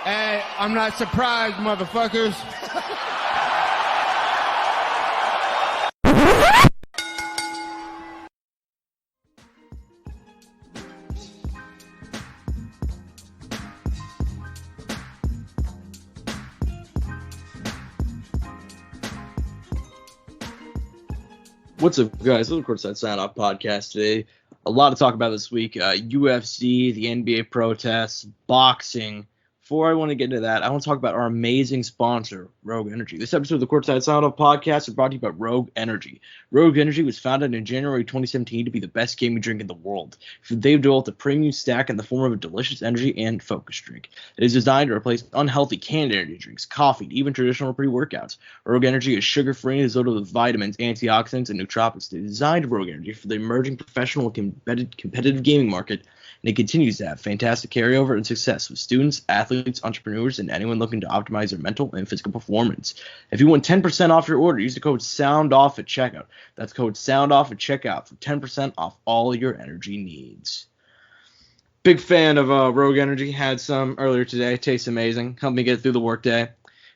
Hey, I'm not surprised, motherfuckers. What's up, guys? This is the Courtside Soundoff podcast today. A lot to talk about this week. UFC, the NBA protests, boxing. Before I want to get into that, I want to talk about our amazing sponsor, Rogue Energy. This episode of the Courtside Soundoff podcast is brought to you by Rogue Energy. Rogue Energy was founded in January 2017 to be the best gaming drink in the world. They've developed a premium stack in the form of a delicious energy and focus drink. It is designed to replace unhealthy canned energy drinks, coffee, and even traditional pre-workouts. Rogue Energy is sugar-free and is loaded with vitamins, antioxidants, and nootropics. They designed Rogue Energy for the emerging professional and competitive gaming market, and it continues to have fantastic carryover and success with students, athletes, entrepreneurs, and anyone looking to optimize their mental and physical performance. If you want 10% off your order, use the code SOUNDOFF at checkout. That's code SOUNDOFF at checkout for 10% off all your energy needs. Big fan of Rogue Energy. Had some earlier today. Tastes amazing. Helped me get through the workday.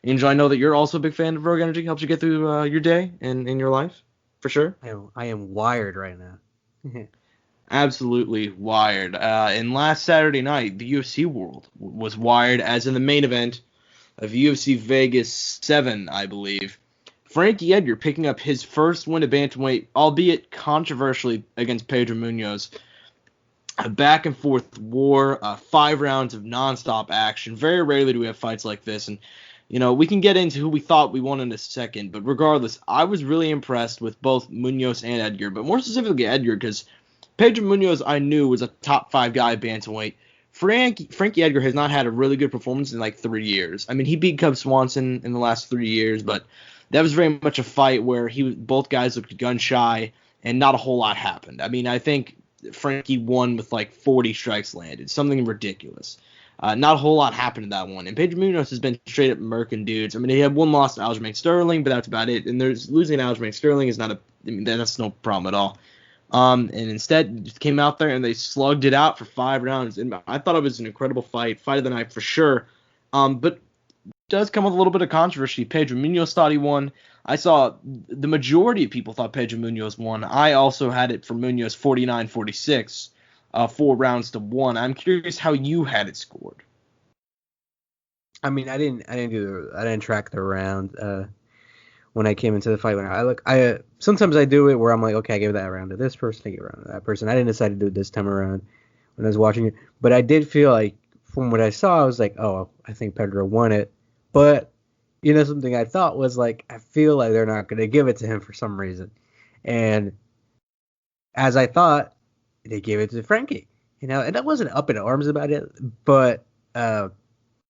Angel, I know that you're also a big fan of Rogue Energy. Helps you get through your day and in your life, for sure. I am wired right now. Absolutely wired. And last Saturday night, the UFC world was wired, as in the main event of UFC Vegas 7, I believe. Frankie Edgar picking up his first win at bantamweight, albeit controversially, against Pedro Munoz. A back-and-forth war, 5 rounds of nonstop action. Very rarely do we have fights like this, and we can get into who we thought we won in a second, but regardless, I was really impressed with both Munoz and Edgar, but more specifically Edgar, because Pedro Munoz, I knew, was a top 5 guy at bantamweight. Frankie Edgar has not had a really good performance in like 3 years. I mean, he beat Cub Swanson in the last 3 years, but that was very much a fight where both guys looked gun shy and not a whole lot happened. I mean, I think Frankie won with like 40 strikes landed, something ridiculous. Not a whole lot happened in that one. And Pedro Munoz has been straight up murking dudes. I mean, he had one loss to Aljamain Sterling, but that's about it. And losing to Aljamain Sterling is that's no problem at all. And instead, just came out there and they slugged it out for 5 rounds. And I thought it was an incredible fight of the night for sure. But it does come with a little bit of controversy. Pedro Munoz thought he won. I saw the majority of people thought Pedro Munoz won. I also had it for Munoz 49-46, 4 rounds to 1. I'm curious how you had it scored. I mean, I didn't track the round when I came into the fight. When sometimes I do it where I'm like, okay, I gave that round to this person, I give a round to that person. I didn't decide to do it this time around when I was watching it, but I did feel like from what I saw, I was like, oh, I think Pedro won it. But something I thought was like, I feel like they're not going to give it to him for some reason, and as I thought, they gave it to Frankie. And I wasn't up in arms about it, but I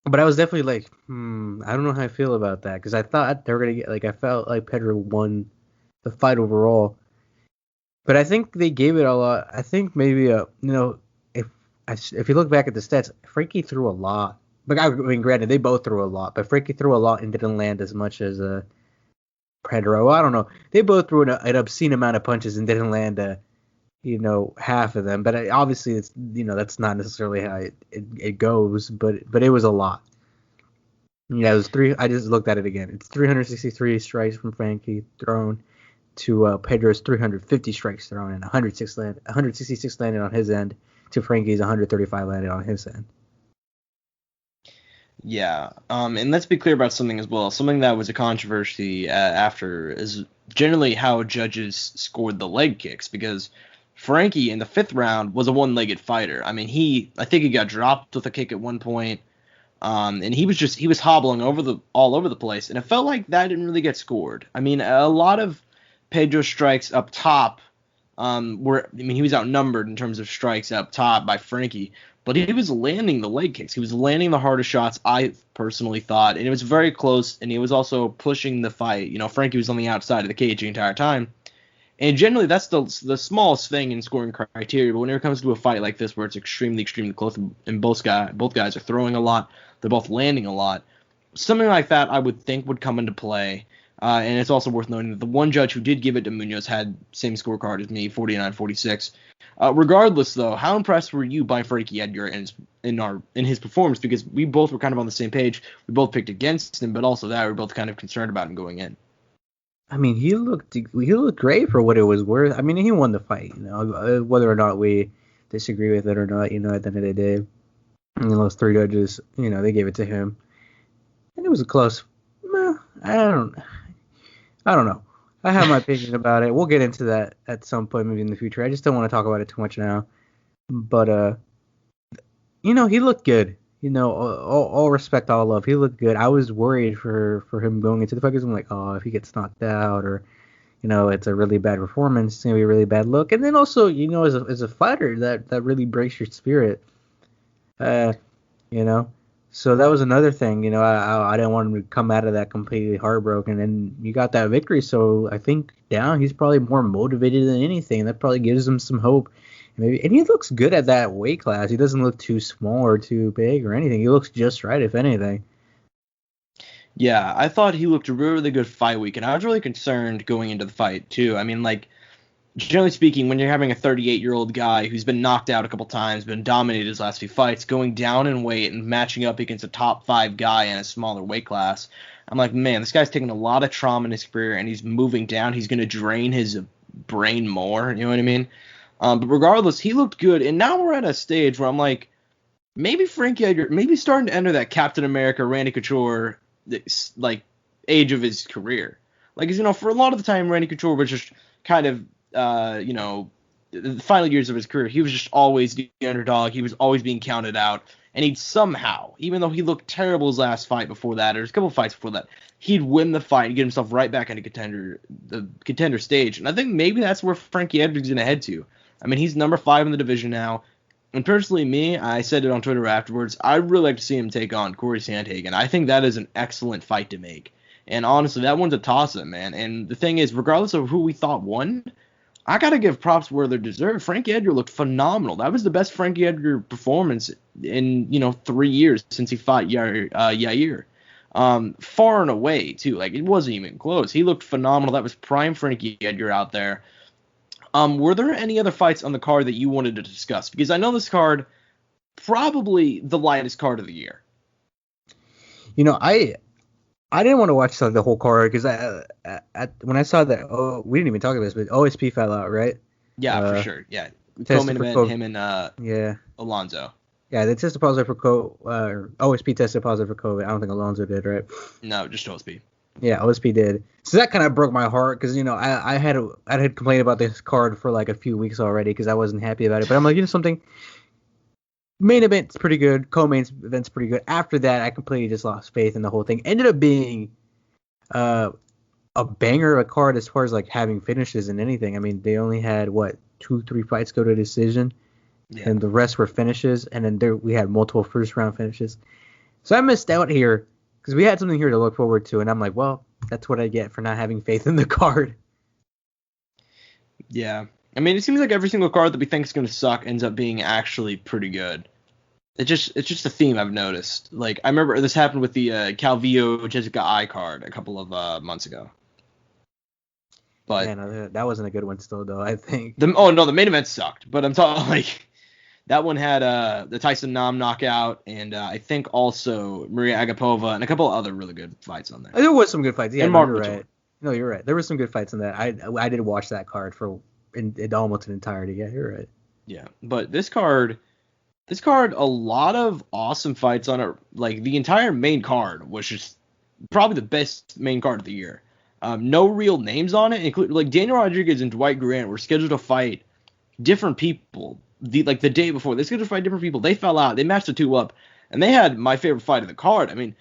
was definitely like, I don't know how I feel about that, because I thought they were gonna get, I felt like Pedro won the fight overall, but I think they gave it a lot. I think maybe if you look back at the stats, Frankie threw a lot. But I mean, granted, they both threw a lot, but Frankie threw a lot and didn't land as much as Pedro. I don't know. They both threw an obscene amount of punches and didn't land half of them. But obviously, it's that's not necessarily how it goes. But it was a lot. Yeah, it was 3. I just looked at it again. It's 363 strikes from Frankie thrown to Pedro's 350 strikes thrown and 166 landed on his end to Frankie's 135 landed on his end. Yeah, and let's be clear about something as well. Something that was a controversy after is generally how judges scored the leg kicks, because Frankie in the 5th round was a one-legged fighter. I mean, I think he got dropped with a kick at one point, and he was hobbling all over the place, and it felt like that didn't really get scored. I mean, a lot of Pedro's strikes up top he was outnumbered in terms of strikes up top by Frankie, but he was landing the leg kicks. He was landing the hardest shots, I personally thought, and it was very close, and he was also pushing the fight. Frankie was on the outside of the cage the entire time, and generally that's the smallest thing in scoring criteria, but whenever it comes to a fight like this where it's extremely, extremely close and both guys are throwing a lot, they're both landing a lot, something like that I would think would come into play. And it's also worth noting that the one judge who did give it to Munoz had same scorecard as me, 49-46. Regardless, though, how impressed were you by Frankie Edgar in his performance? Because we both were kind of on the same page. We both picked against him, but also that we were both kind of concerned about him going in. I mean, he looked great for what it was worth. I mean, he won the fight. Whether or not we disagree with it or not, at the end of the day, those three judges, they gave it to him, and it was a close. I don't know. I have my opinion about it. We'll get into that at some point maybe in the future. I just don't want to talk about it too much now. But he looked good. All respect, all love. He looked good. I was worried for him going into the fight because I'm like, oh, if he gets knocked out or, it's a really bad performance, it's gonna be a really bad look. And then also, as a fighter, that really breaks your spirit. So that was another thing. I didn't want him to come out of that completely heartbroken. And you got that victory, so I think down he's probably more motivated than anything. That probably gives him some hope. And he looks good at that weight class. He doesn't look too small or too big or anything. He looks just right, if anything. Yeah, I thought he looked really good fight week, and I was really concerned going into the fight, too. I mean, generally speaking, when you're having a 38-year-old guy who's been knocked out a couple times, been dominated his last few fights, going down in weight and matching up against a top 5 guy in a smaller weight class, I'm like, man, this guy's taking a lot of trauma in his career, and he's moving down. He's going to drain his brain more, you know what I mean? But regardless, he looked good, and now we're at a stage where I'm like, maybe Frankie Edgar, maybe starting to enter that Captain America, Randy Couture, age of his career. For a lot of the time, Randy Couture was just kind of, the final years of his career, he was just always the underdog. He was always being counted out, and he'd somehow, even though he looked terrible his last fight before that, or a couple fights before that, he'd win the fight and get himself right back into the contender stage. And I think maybe that's where Frankie Edgar's going to head to. I mean, he's number 5 in the division now. And personally, I said it on Twitter afterwards, I'd really like to see him take on Corey Sandhagen. I think that is an excellent fight to make. And honestly, that one's a toss-up, man. And the thing is, regardless of who we thought won, I got to give props where they're deserved. Frankie Edgar looked phenomenal. That was the best Frankie Edgar performance in, 3 years since he fought Yair. Far and away, too. It wasn't even close. He looked phenomenal. That was prime Frankie Edgar out there. Were there any other fights on the card that you wanted to discuss? Because I know this card, probably the lightest card of the year. I didn't want to watch the whole card because when I saw that, we didn't even talk about this, but OSP fell out, right? Yeah, for sure. Yeah, co-main event, him and Alonzo. Yeah, they tested positive for OSP tested positive for COVID. I don't think Alonzo did, right? No, just OSP. Yeah, OSP did. So that kind of broke my heart because I had complained about this card for a few weeks already because I wasn't happy about it. But I'm like, something. Main event's pretty good. Co-main event's pretty good. After that, I completely just lost faith in the whole thing. Ended up being a banger of a card as far as having finishes and anything. I mean, they only had 2-3 fights go to decision, and the rest were finishes. And then we had multiple first round finishes. So I missed out here. Because we had something here to look forward to, and I'm like, well, that's what I get for not having faith in the card. Yeah. I mean, it seems like every single card that we think is going to suck ends up being actually pretty good. It's just a theme I've noticed. I remember this happened with the Calvillo Jessica I card a couple of months ago. But yeah, that wasn't a good one still, though, I think. The main event sucked. But I'm talking, that one had the Tyson Nam knockout, and I think also Maria Agapova, and a couple of other really good fights on there. There was some good fights. Yeah, and you're right. No, you're right. There were some good fights in that. I did watch that card in almost an entirety. Yeah, you're right. Yeah, but this card, a lot of awesome fights on it. The entire main card was just probably the best main card of the year. No real names on it, including Daniel Rodriguez and Dwight Grant were scheduled to fight different people. The day before, they scheduled to fight different people. They fell out. They matched the two up, and they had my favorite fight of the card. I mean,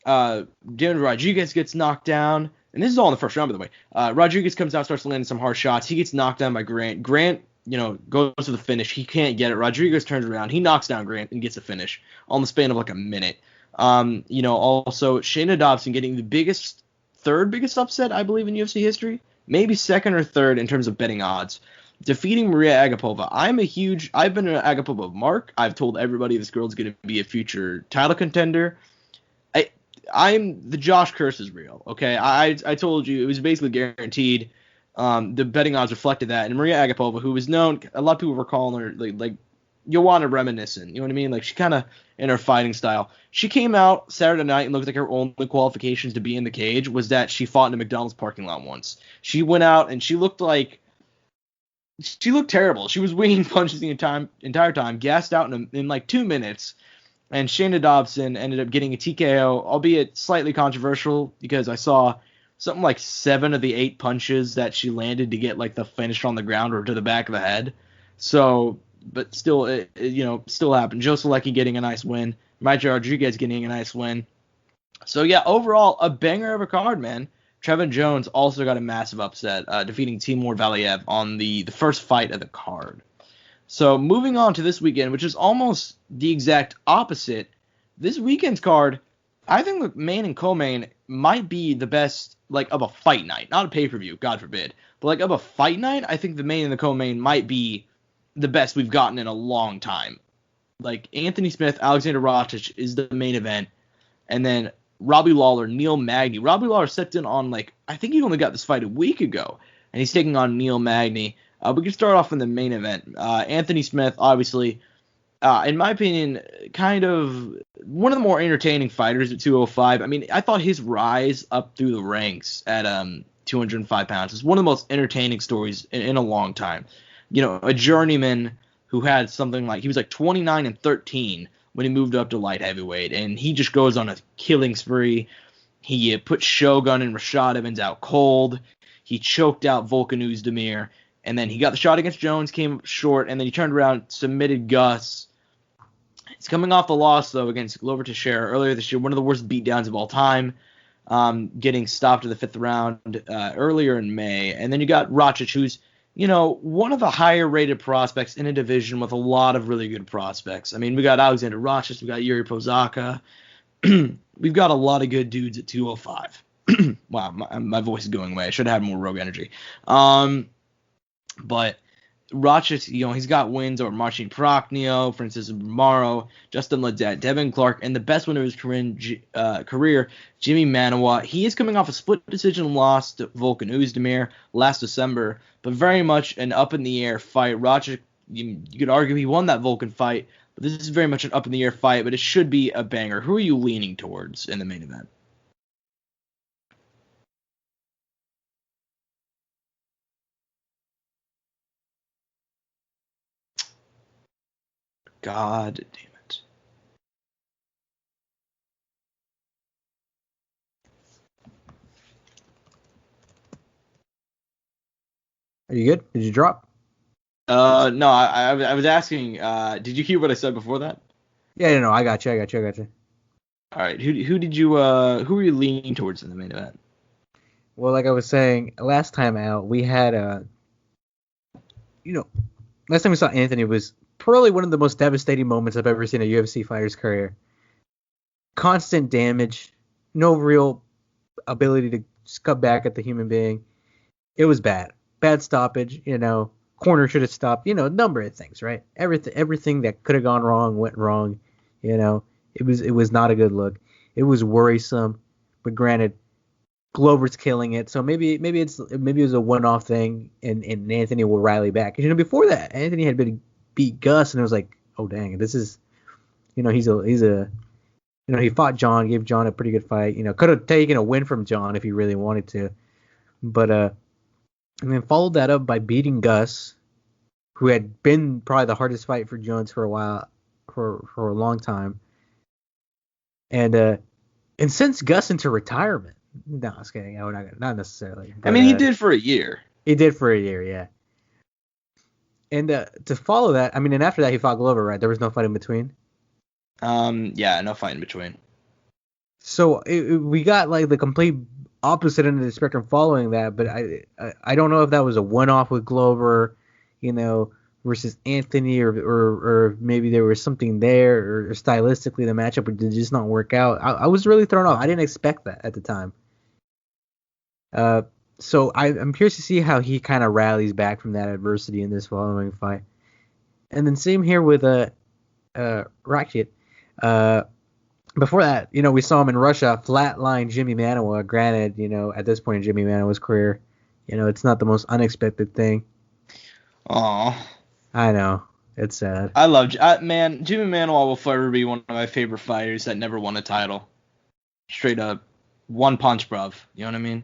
Daniel Rodriguez gets knocked down, and this is all in the first round, by the way. Rodriguez comes out, starts landing some hard shots. He gets knocked down by Grant. Grant, goes to the finish. He can't get it. Rodriguez turns around. He knocks down Grant and gets a finish on the span of a minute. Also Shayna Dobson getting the third biggest upset, I believe, in UFC history. Maybe second or third in terms of betting odds. Defeating Maria Agapova. I've been an Agapova mark. I've told everybody this girl's going to be a future title contender. the Josh curse is real. Okay, I told you it was basically guaranteed. The betting odds reflected that, and Maria Agapova, who was known, a lot of people were calling her like Joanna reminiscent. You know what I mean? Like, she kind of, in her fighting style, she came out Saturday night and looked like her only qualifications to be in the cage was that she fought in a McDonald's parking lot once. She went out and she looked terrible. She was winging punches the entire time, gassed out in like 2 minutes. And Shayna Dobson ended up getting a TKO, albeit slightly controversial, because I saw something like 7 of the 8 punches that she landed to get like the finish on the ground or to the back of the head. So, but still, it still happened. Joe Solecki getting a nice win. Maite Rodriguez getting a nice win. So, yeah, overall, a banger of a card, man. Trevin Jones also got a massive upset, defeating Timur Valiev on the first fight of the card. So, moving on to this weekend, which is almost the exact opposite. This weekend's card, I think the main and co-main might be the best, like, of a fight night. Not a pay-per-view, God forbid. But, like, of a fight night, I think the main and the co-main might be the best we've gotten in a long time. Like, Anthony Smith, Alexander Rakic is the main event. And then Robbie Lawler, Neil Magny. Robbie Lawler stepped in on, like, I think he only got this fight a week ago. And he's taking on Neil Magny. We can start off in the main event. Anthony Smith, obviously, in my opinion, kind of one of the more entertaining fighters at 205. I mean, I thought his rise up through the ranks at 205 pounds is one of the most entertaining stories in a long time. You know, a journeyman who had something like, he was like 29-13 when he moved up to light heavyweight, and he just goes on a killing spree. He put Shogun and Rashad Evans out cold. He choked out Volkan Oezdemir, and then he got the shot against Jones, came up short, and then he turned around, submitted Gus. He's coming off the loss, though, against Glover Teixeira earlier this year, one of the worst beatdowns of all time, getting stopped in the 5th round earlier in May. And then you got Rakic, who's, you know, one of the higher-rated prospects in a division with a lot of really good prospects. I mean, we got Alexander Rakic, we got Yuri Pozaka. We've got a lot of good dudes at 205. Wow, my voice is going away. I should have had more Rogue energy. But Rakic, you know, he's got wins over Marcin Prokhnio, Francis Morrow, Justin Ledet, Devin Clark, and the best win of his career, Jimmy Manawa. He is coming off a split decision loss to Volkan Oezdemir last December, but very much an up-in-the-air fight. Rakic, you could argue he won that Volkan fight, but this is very much an up-in-the-air fight, but it should be a banger. Who are you leaning towards in the main event? God damn it. Are you good? Did you drop? No, I was asking, did you hear what I said before that? Yeah, no, I got you. All right, who were you leaning towards in the main event? Well, like I was saying, last time out, we had last time we saw Anthony was probably one of the most devastating moments I've ever seen a UFC fighter's career. Constant damage, no real ability to come back at the human being. It was bad. Bad stoppage, corner should have stopped, a number of things, right? Everything that could have gone wrong went wrong, It was not a good look. It was worrisome, but granted, Glover's killing it, so maybe it was a one-off thing, and Anthony will rally back. Before that, Anthony had been beat Gus, and it was like, oh dang, this is, he fought John, gave John a pretty good fight. Could have taken a win from John if he really wanted to, but and then followed that up by beating Gus, who had been probably the hardest fight for Jones for a while, for a long time, and sends Gus into retirement. No, I was kidding. Not necessarily. But, I mean, he did for a year. He did for a year, yeah. And to follow that, and after that he fought Glover, right? There was no fight in between. Yeah, no fight in between. So we got like the complete opposite end of the spectrum following that, but I don't know if that was a one-off with Glover, versus Anthony, or maybe there was something there, or stylistically the matchup did just not work out. I was really thrown off. I didn't expect that at the time. So I'm curious to see how he kind of rallies back from that adversity in this following fight. And then same here with Rakic. Before that, we saw him in Russia flatline Jimmy Manuwa. Granted, at this point in Jimmy Manuwa's career, it's not the most unexpected thing. Aw. I know. It's sad. I love man. Jimmy Manuwa will forever be one of my favorite fighters that never won a title. Straight up, one punch, bruv. You know what I mean?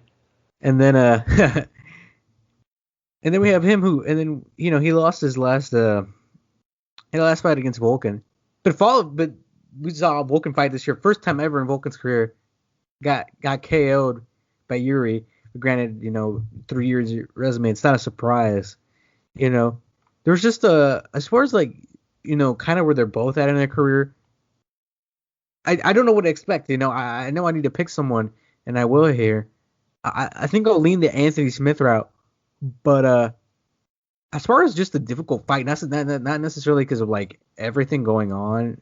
And then and then we have him he lost his last fight against Volkan, but we saw Volkan fight this year, first time ever in Volkan's career, got KO'd by Yuri. Granted, 3 years resume, it's not a surprise. There's just as far as kind of where they're both at in their career, I don't know what to expect. I know I need to pick someone, and I will here. I think I'll lean the Anthony Smith route, but as far as just a difficult fight, not necessarily because of everything going on,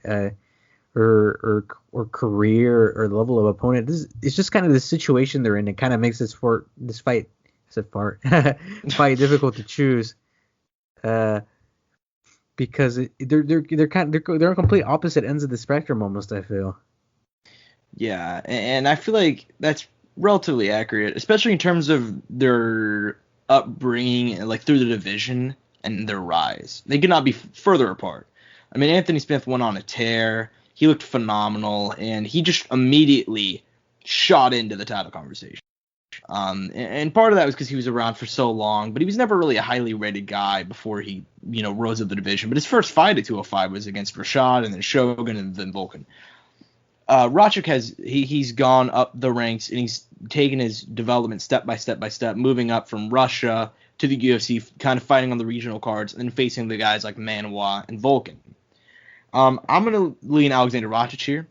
or career or level of opponent. It's just kind of the situation they're in. It kind of makes this fight fight difficult to choose. Because they're on complete opposite ends of the spectrum almost, I feel. Yeah, and I feel like that's relatively accurate, especially in terms of their upbringing, through the division and their rise. They could not be further apart. I mean, Anthony Smith went on a tear. He looked phenomenal, and he just immediately shot into the title conversation. And part of that was because he was around for so long, but he was never really a highly rated guy before he, rose up the division. But his first fight at 205 was against Rashad, and then Shogun, and then Volkan. Rachik he's gone up the ranks, and he's taken his development step by step, moving up from Russia to the UFC, kind of fighting on the regional cards, and then facing the guys like Manuwa and Volkan. I'm going to lean Alexander Rachik here.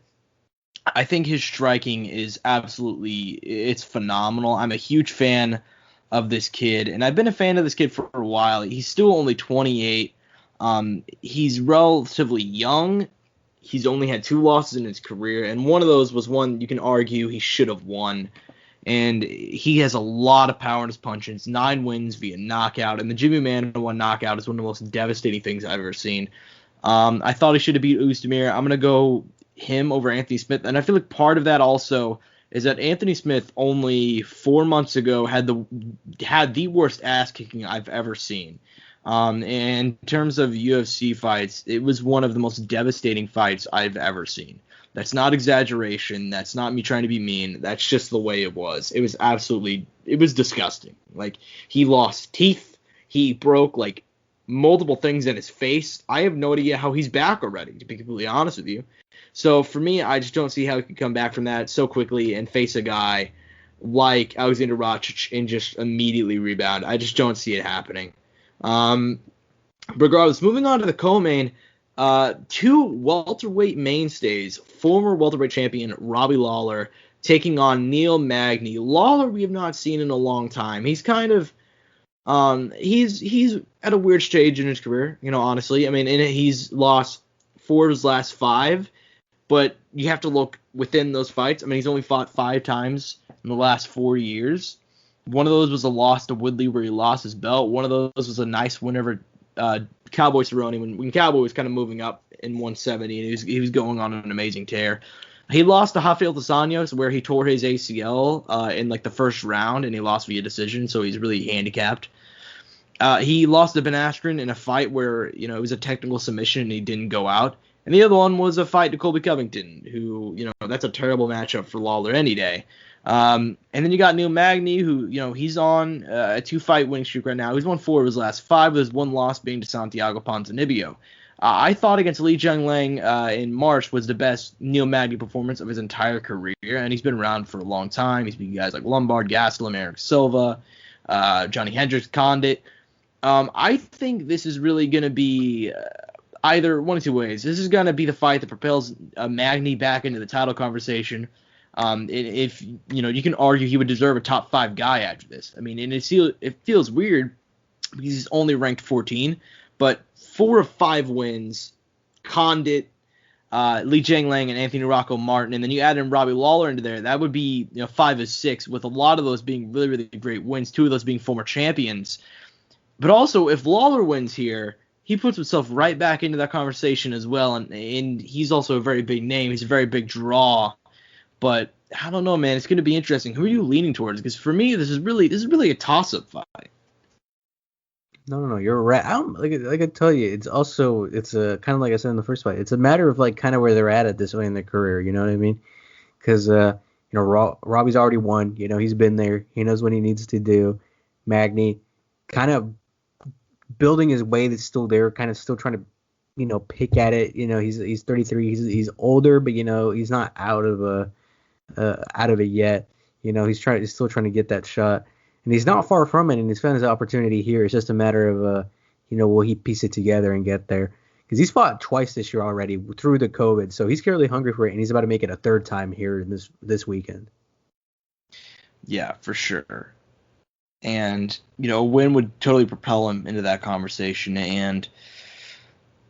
I think his striking is it's phenomenal. I'm a huge fan of this kid, and I've been a fan of this kid for a while. He's still only 28. He's relatively young. He's only had 2 losses in his career, and one of those was one you can argue he should have won. And he has a lot of power in his punches, 9 wins via knockout, and the Jimmy Manuwa knockout is one of the most devastating things I've ever seen. I thought he should have beat Oezdemir. I'm going to go him over Anthony Smith, and I feel like part of that also is that Anthony Smith only 4 months ago had the worst ass kicking I've ever seen. And in terms of UFC fights, it was one of the most devastating fights I've ever seen. That's not exaggeration. That's not me trying to be mean. That's just the way it was. It was disgusting. He lost teeth. He broke multiple things in his face. I have no idea how he's back already, to be completely honest with you. So for me, I just don't see how he could come back from that so quickly and face a guy like Alexander Rachik and just immediately rebound. I just don't see it happening. Regardless, moving on to the co-main, 2 welterweight mainstays, former welterweight champion Robbie Lawler taking on Neil Magny. Lawler we have not seen in a long time. He's kind of he's at a weird stage in his career, honestly. I mean, he's lost 4 of his last 5. But you have to look within those fights. I mean, he's only fought 5 times in the last 4 years. One of those was a loss to Woodley where he lost his belt. One of those was a nice win over Cowboy Cerrone when Cowboy was kind of moving up in 170, and he was going on an amazing tear. He lost to Rafael dos Anjos where he tore his ACL in the first round, and he lost via decision, so he's really handicapped. He lost to Ben Askren in a fight where it was a technical submission and he didn't go out. And the other one was a fight to Colby Covington, who, that's a terrible matchup for Lawler any day. And then you got Neil Magny, who, he's on a 2-fight winning streak right now. He's won 4 of his last 5, with his 1 loss being to Santiago Ponzinibbio. I thought against Li Jingliang in March was the best Neil Magny performance of his entire career, and he's been around for a long time. He's beaten guys like Lombard, Gastelum, Eric Silva, Johnny Hendricks, Condit. I think this is really going to be either one of 2 ways. This is going to be the fight that propels Magny back into the title conversation. If you can argue he would deserve a top 5 guy after this. I mean, and it feels weird because he's only ranked 14, but 4 of 5 wins, Condit, Li Jingliang, and Anthony Rocco Martin, and then you add in Robbie Lawler into there, that would be 5 of 6, with a lot of those being really, really great wins, 2 of those being former champions. But also, if Lawler wins here, he puts himself right back into that conversation as well, and he's also a very big name. He's a very big draw. But I don't know, man. It's going to be interesting. Who are you leaning towards? Because for me, this is really a toss-up fight. No, you're right. I don't like I tell you, it's kind of like I said in the first fight. It's a matter of like kind of where they're at this way in their career. You know what I mean? Because Robbie's already won. You know, he's been there. He knows what he needs to do. Magny kind of building his way that's still there, kind of still trying to, pick at it. You know, he's 33. He's older, but he's not out of it yet. You know, he's still trying to get that shot. And he's not far from it, and he's found his opportunity here. It's just a matter of, will he piece it together and get there? Because he's fought twice this year already through the COVID, so he's clearly hungry for it, and he's about to make it a third time here in this weekend. Yeah, for sure. And, a win would totally propel him into that conversation. And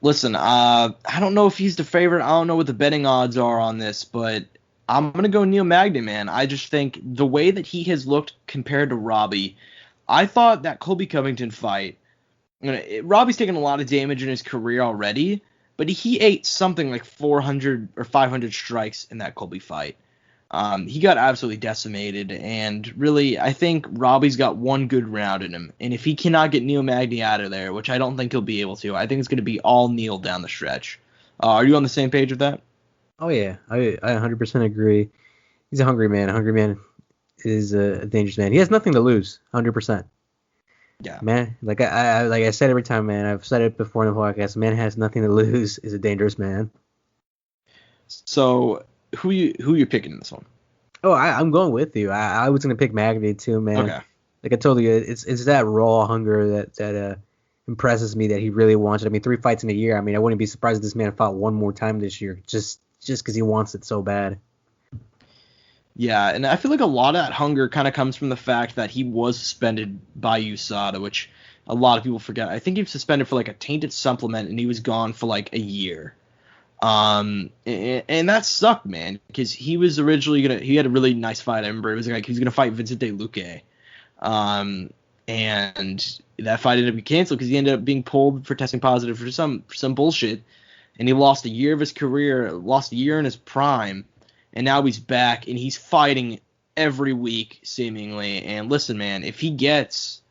listen, I don't know if he's the favorite. I don't know what the betting odds are on this, but I'm going to go Neil Magny, man. I just think the way that he has looked compared to Robbie, I thought that Colby Covington fight, Robbie's taken a lot of damage in his career already, but he ate something like 400 or 500 strikes in that Colby fight. He got absolutely decimated, and really, I think Robbie's got one good round in him. And if he cannot get Neil Magny out of there, which I don't think he'll be able to, I think it's going to be all Neil down the stretch. Are you on the same page with that? Oh, yeah. I 100% agree. He's a hungry man. A hungry man is a dangerous man. He has nothing to lose, 100%. Yeah. Man, like I said every time, man, I've said it before in the podcast, man has nothing to lose is a dangerous man. So, who you picking in this one? Oh, I'm going with you. I was going to pick Magny too, man. Okay. Like I told you, it's that raw hunger that impresses me that he really wants it. I mean, 3 fights in a year. I mean, I wouldn't be surprised if this man fought one more time this year, just because he wants it so bad. Yeah, and I feel like a lot of that hunger kind of comes from the fact that he was suspended by USADA, which a lot of people forget. I think he was suspended for like a tainted supplement, and he was gone for like a year. And that sucked, man, because he was originally he had a really nice fight. I remember it was like he was gonna fight Vicente Luque. And that fight ended up being canceled because he ended up being pulled for testing positive for some bullshit. And he lost a year of his career, lost a year in his prime, and now he's back and he's fighting every week seemingly. And listen, man, if he gets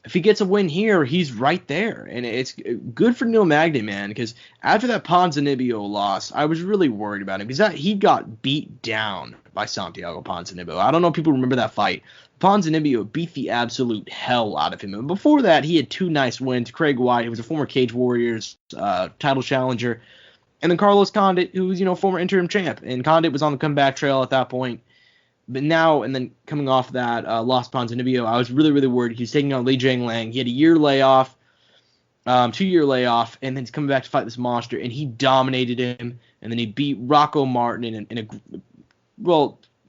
a win here, he's right there, and it's good for Neil Magny, man. Because after that Ponzinibbio loss, I was really worried about him because he got beat down by Santiago Ponzinibbio. I don't know if people remember that fight. Ponzinibbio beat the absolute hell out of him. And before that, he had 2 nice wins. Craig White, who was a former Cage Warriors title challenger, and then Carlos Condit, who was former interim champ. And Condit was on the comeback trail at that point. But now, and then coming off that lost Ponzinibbio, I was really, really worried. He was taking on Li Jingliang. He had a year layoff, 2-year layoff, and then he's coming back to fight this monster, and he dominated him. And then he beat Rocco Martin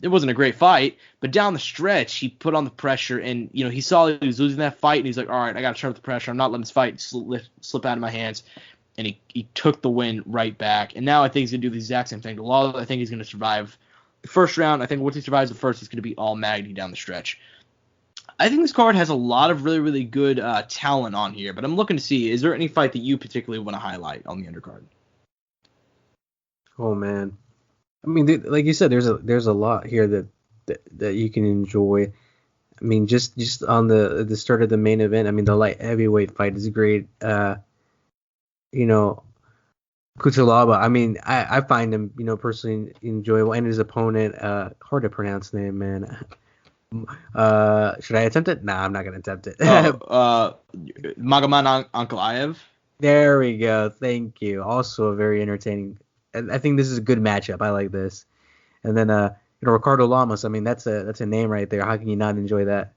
it wasn't a great fight, but down the stretch, he put on the pressure, and, he saw he was losing that fight, and he's like, all right, I got to turn up the pressure. I'm not letting this fight slip out of my hands. And he took the win right back. And now I think he's going to do the exact same thing. I think he's going to survive the first round. I think once he survives the first, he's going to be all Magny down the stretch. I think this card has a lot of really, really good talent on here, but I'm looking to see, is there any fight that you particularly want to highlight on the undercard? Oh, man. I mean, like you said, there's a lot here that you can enjoy. I mean, just on the start of the main event, I mean, the light heavyweight fight is great. Cutelaba, I mean, I find him, personally enjoyable, and his opponent, hard to pronounce name, man. Should I attempt it? Nah, I'm not gonna attempt it. Magomed Ankalaev. There we go. Thank you. Also a very entertaining. I think this is a good matchup. I like this. And then Ricardo Lamas. I mean, that's a name right there. How can you not enjoy that?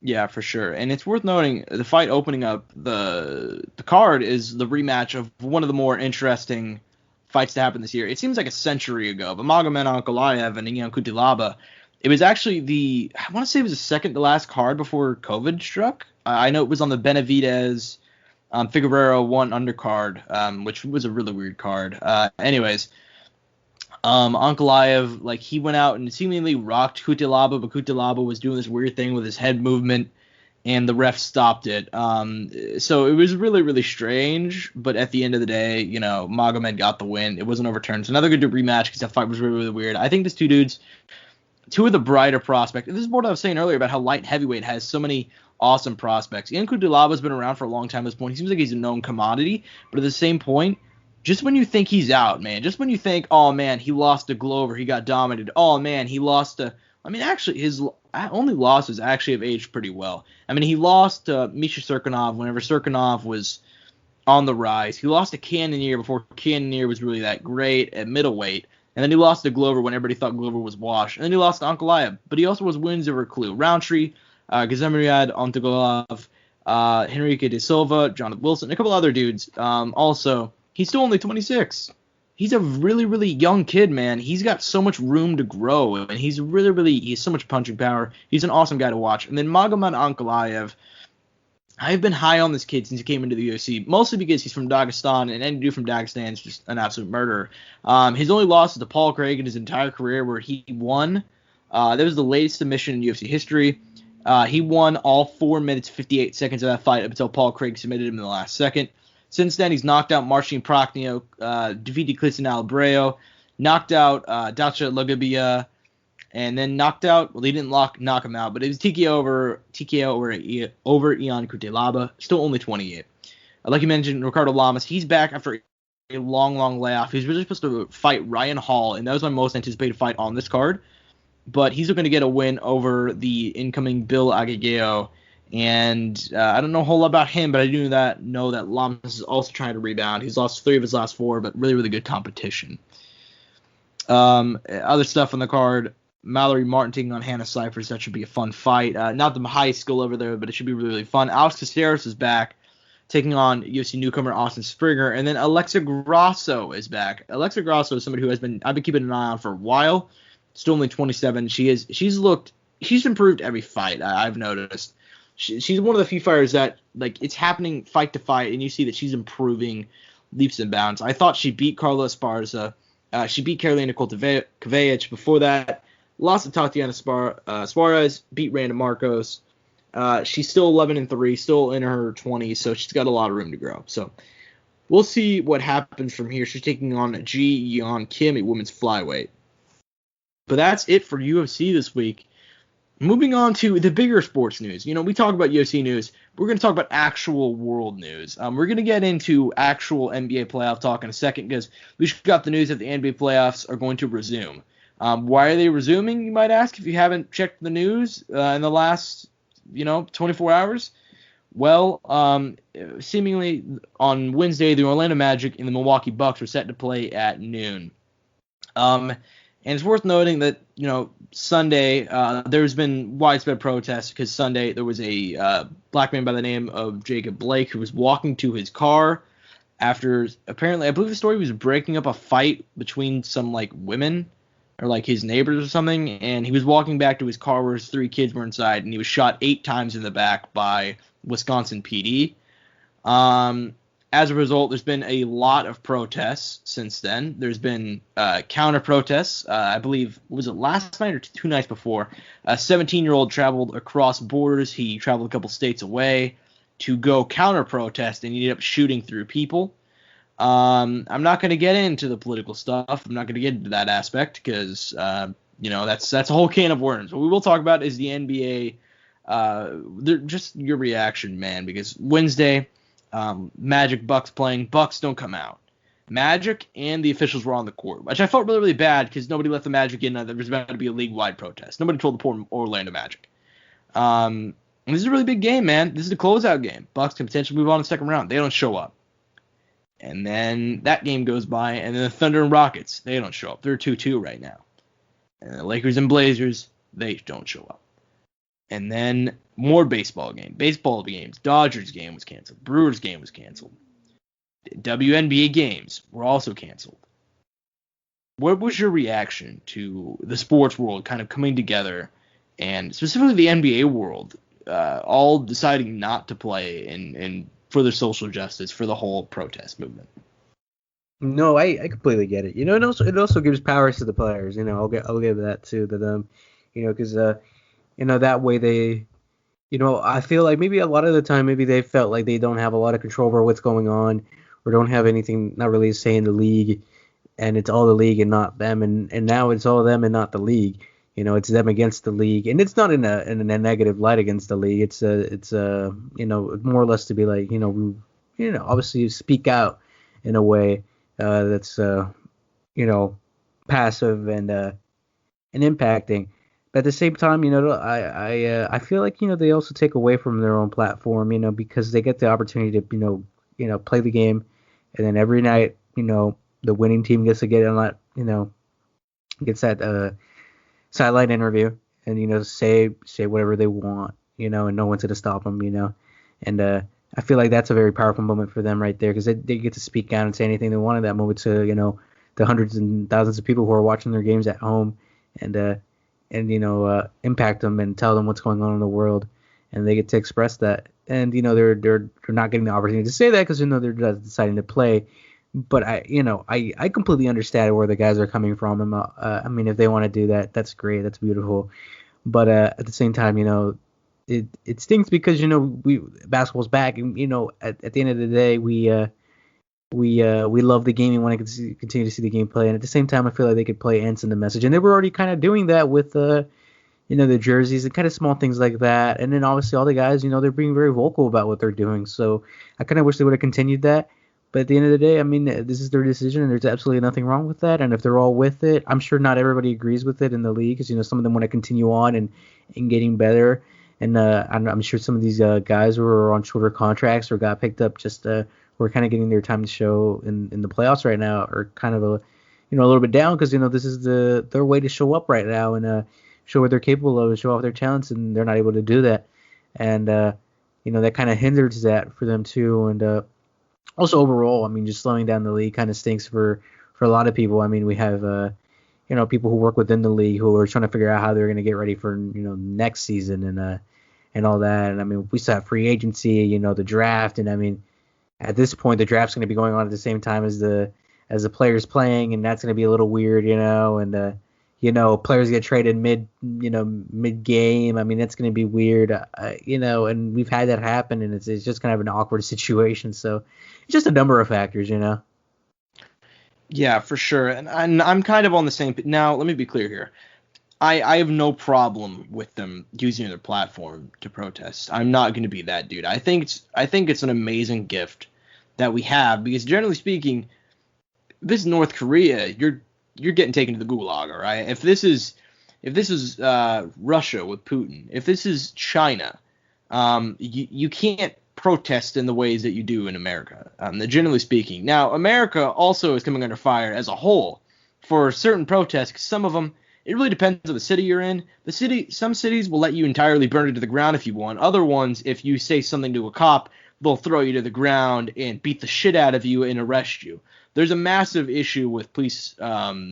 Yeah, for sure. And it's worth noting the fight opening up the card is the rematch of one of the more interesting fights to happen this year. It seems like a century ago, but Magomed Ankalaev and Ian Cutelaba, it was actually I want to say it was the second to last card before COVID struck. I know it was on the Benavidez Figueroa 1 undercard, which was a really weird card. Ankalaev, he went out and seemingly rocked Cutelaba, but Cutelaba was doing this weird thing with his head movement, and the ref stopped it. So it was really, really strange. But at the end of the day, Magomed got the win. It wasn't overturned. So another good rematch because that fight was really, really weird. I think these two dudes, two of the brighter prospects. This is what I was saying earlier about how light heavyweight has so many awesome prospects. Ian Cutelaba been around for a long time at this point. He seems like he's a known commodity. But at the same point, just when you think he's out, man, just when you think, oh, man, he lost to Glover, he got dominated. Oh, man, he lost to – actually, his only losses actually have aged pretty well. He lost to Misha Serkinov whenever Serkinov was on the rise. He lost to Cannonier before Cannonier was really that great at middleweight. And then he lost to Glover when everybody thought Glover was washed. And then he lost to Ankalaev. But he also was wins over Clue. Roundtree, Gazemiriad, Antogolov, Henrique de Silva, Jonathan Wilson, a couple other dudes. Also, he's still only 26. He's a really, really young kid, man. He's got so much room to grow, and he's so much punching power. He's an awesome guy to watch. And then Magomed Ankalaev, I've been high on this kid since he came into the UFC, mostly because he's from Dagestan, and any dude from Dagestan is just an absolute murderer. His only loss is to Paul Craig in his entire career, where he won. That was the latest submission in UFC history. He won all 4 minutes, 58 seconds of that fight up until Paul Craig submitted him in the last second. Since then, he's knocked out Marcin Prachnio, defeated Clison Alabreo, knocked out Dacha Lagabia, and then knocked out, well, he didn't knock him out, but it was TKO over Ian Cutelaba, still only 28. Like you mentioned, Ricardo Lamas, he's back after a long layoff. He was really supposed to fight Ryan Hall, and that was my most anticipated fight on this card. But he's going to get a win over the incoming Bill Agegeo. And I don't know a whole lot about him, but I do know that Lamas is also trying to rebound. He's lost 3 of his last 4, but really, really good competition. Other stuff on the card, Mallory Martin taking on Hannah Cyphers. That should be a fun fight. Not the highest skill over there, but it should be really, really fun. Alex Caceres is back, taking on UFC newcomer Austin Springer. And then Alexa Grasso is back. Alexa Grasso is somebody who I've been keeping an eye on for a while. Still only 27. She's improved every fight, I've noticed. She's one of the few fighters that, like, it's happening fight to fight, and you see that she's improving leaps and bounds. I thought she beat Carla Esparza. She beat Carolina Kovacic. Before that, lost to Tatiana Suarez, beat Randa Marcos. She's still 11-3, still in her 20s, so she's got a lot of room to grow. So we'll see what happens from here. She's taking on Ji Yeon Kim at women's flyweight. But that's it for UFC this week. Moving on to the bigger sports news. We talk about UFC news. We're going to talk about actual world news. We're going to get into actual NBA playoff talk in a second because we just got the news that the NBA playoffs are going to resume. Why are they resuming, you might ask, if you haven't checked the news in the last, 24 hours? Well, seemingly on Wednesday, the Orlando Magic and the Milwaukee Bucks were set to play at noon. And it's worth noting that, Sunday, there's been widespread protests because Sunday there was a black man by the name of Jacob Blake who was walking to his car after apparently, I believe the story was breaking up a fight between some, women or, his neighbors or something. And he was walking back to his car where his 3 kids were inside, and he was shot 8 times in the back by Wisconsin PD. As a result, there's been a lot of protests since then. There's been counter-protests. I believe, was it last night or 2 nights before? A 17-year-old traveled across borders. He traveled a couple states away to go counter-protest, and he ended up shooting through people. I'm not going to get into the political stuff. I'm not going to get into that aspect because, that's a whole can of worms. What we will talk about is the NBA, just your reaction, man, because Wednesday – Magic Bucks playing. Bucks don't come out. Magic and the officials were on the court, which I felt really, really bad because nobody let the Magic in. There was about to be a league-wide protest. Nobody told the poor Orlando Magic. And this is a really big game, man. This is a closeout game. Bucks can potentially move on in the second round. They don't show up. And then that game goes by, and then the Thunder and Rockets, they don't show up. They're 2-2 right now. And the Lakers and Blazers, they don't show up. And then more baseball games. Dodgers game was canceled. Brewers game was canceled. WNBA games were also canceled. What was your reaction to the sports world kind of coming together, and specifically the NBA world, all deciding not to play and for their social justice, for the whole protest movement? No, I completely get it. It also gives powers to the players. I'll give that to them. Because that way I feel like maybe a lot of the time, maybe they felt like they don't have a lot of control over what's going on, or don't have anything, not really a say in the league, and it's all the league and not them, and now it's all them and not the league. It's them against the league, and it's not in a negative light against the league. It's more or less to be like, obviously speak out in a way that's passive and impacting. But at the same time, I feel like they also take away from their own platform, because they get the opportunity to play the game, and then every night, the winning team gets to get on that, gets that sideline interview, and say whatever they want, and no one's gonna stop them, and I feel like that's a very powerful moment for them right there, because they get to speak out and say anything they want at that moment to the hundreds and thousands of people who are watching their games at home, and impact them and tell them what's going on in the world, and they get to express that. And they're not getting the opportunity to say that because they're just deciding to play. But I completely understand where the guys are coming from. I mean, if they want to do that, that's great, that's beautiful. But at the same time, it stinks because we basketball's back, and at the end of the day, we love the game and want to continue to see the game play. And at the same time, I feel like they could play and send the message, and they were already kind of doing that with the jerseys and kind of small things like that. And then obviously all the guys, they're being very vocal about what they're doing. So I kind of wish they would have continued that. But at the end of the day, I mean, this is their decision, and there's absolutely nothing wrong with that. And if they're all with it, I'm sure not everybody agrees with it in the league, because some of them want to continue on and getting better. And I'm sure some of these guys who are on shorter contracts or got picked up just were kind of getting their time to show in the playoffs right now, are kind of a little bit down, because this is their way to show up right now and show what they're capable of and show off their talents, and they're not able to do that. And that kind of hinders that for them too. And also overall, I mean, just slowing down the league kind of stinks for a lot of people. I mean, we have people who work within the league who are trying to figure out how they're going to get ready for next season and all that. And I mean, we still have free agency, the draft, and I mean, at this point, the draft's going to be going on at the same time as the players playing, and that's going to be a little weird, and players get traded mid game. I mean, that's going to be weird, and we've had that happen, and it's just kind of an awkward situation. So it's just a number of factors, Yeah, for sure. And I'm kind of on the same. Now, let me be clear here. I have no problem with them using their platform to protest. I'm not going to be that dude. I think it's an amazing gift that we have, because generally speaking, this is North Korea. You're getting taken to the gulag, all right? If this is Russia with Putin, if this is China, you can't protest in the ways that you do in America. Generally speaking, now America also is coming under fire as a whole for certain protests. 'Cause some of them, it really depends on the city you're in. Some cities will let you entirely burn it to the ground if you want. Other ones, if you say something to a cop, they'll throw you to the ground and beat the shit out of you and arrest you. There's a massive issue with police. What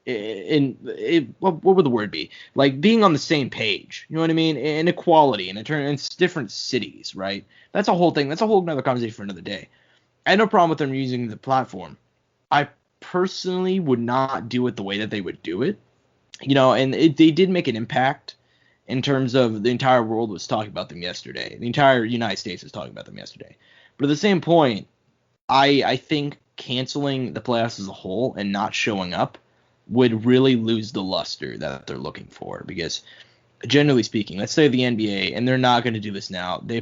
would the word be? Like being on the same page. You know what I mean? And equality, and it's different cities, right? That's a whole thing. That's a whole other conversation for another day. I had no problem with them using the platform. I personally would not do it the way that they would do it. And they did make an impact in terms of the entire world was talking about them yesterday. The entire United States was talking about them yesterday. But at the same point, I think canceling the playoffs as a whole and not showing up would really lose the luster that they're looking for. Because generally speaking, let's say the NBA, and they're not going to do this now. The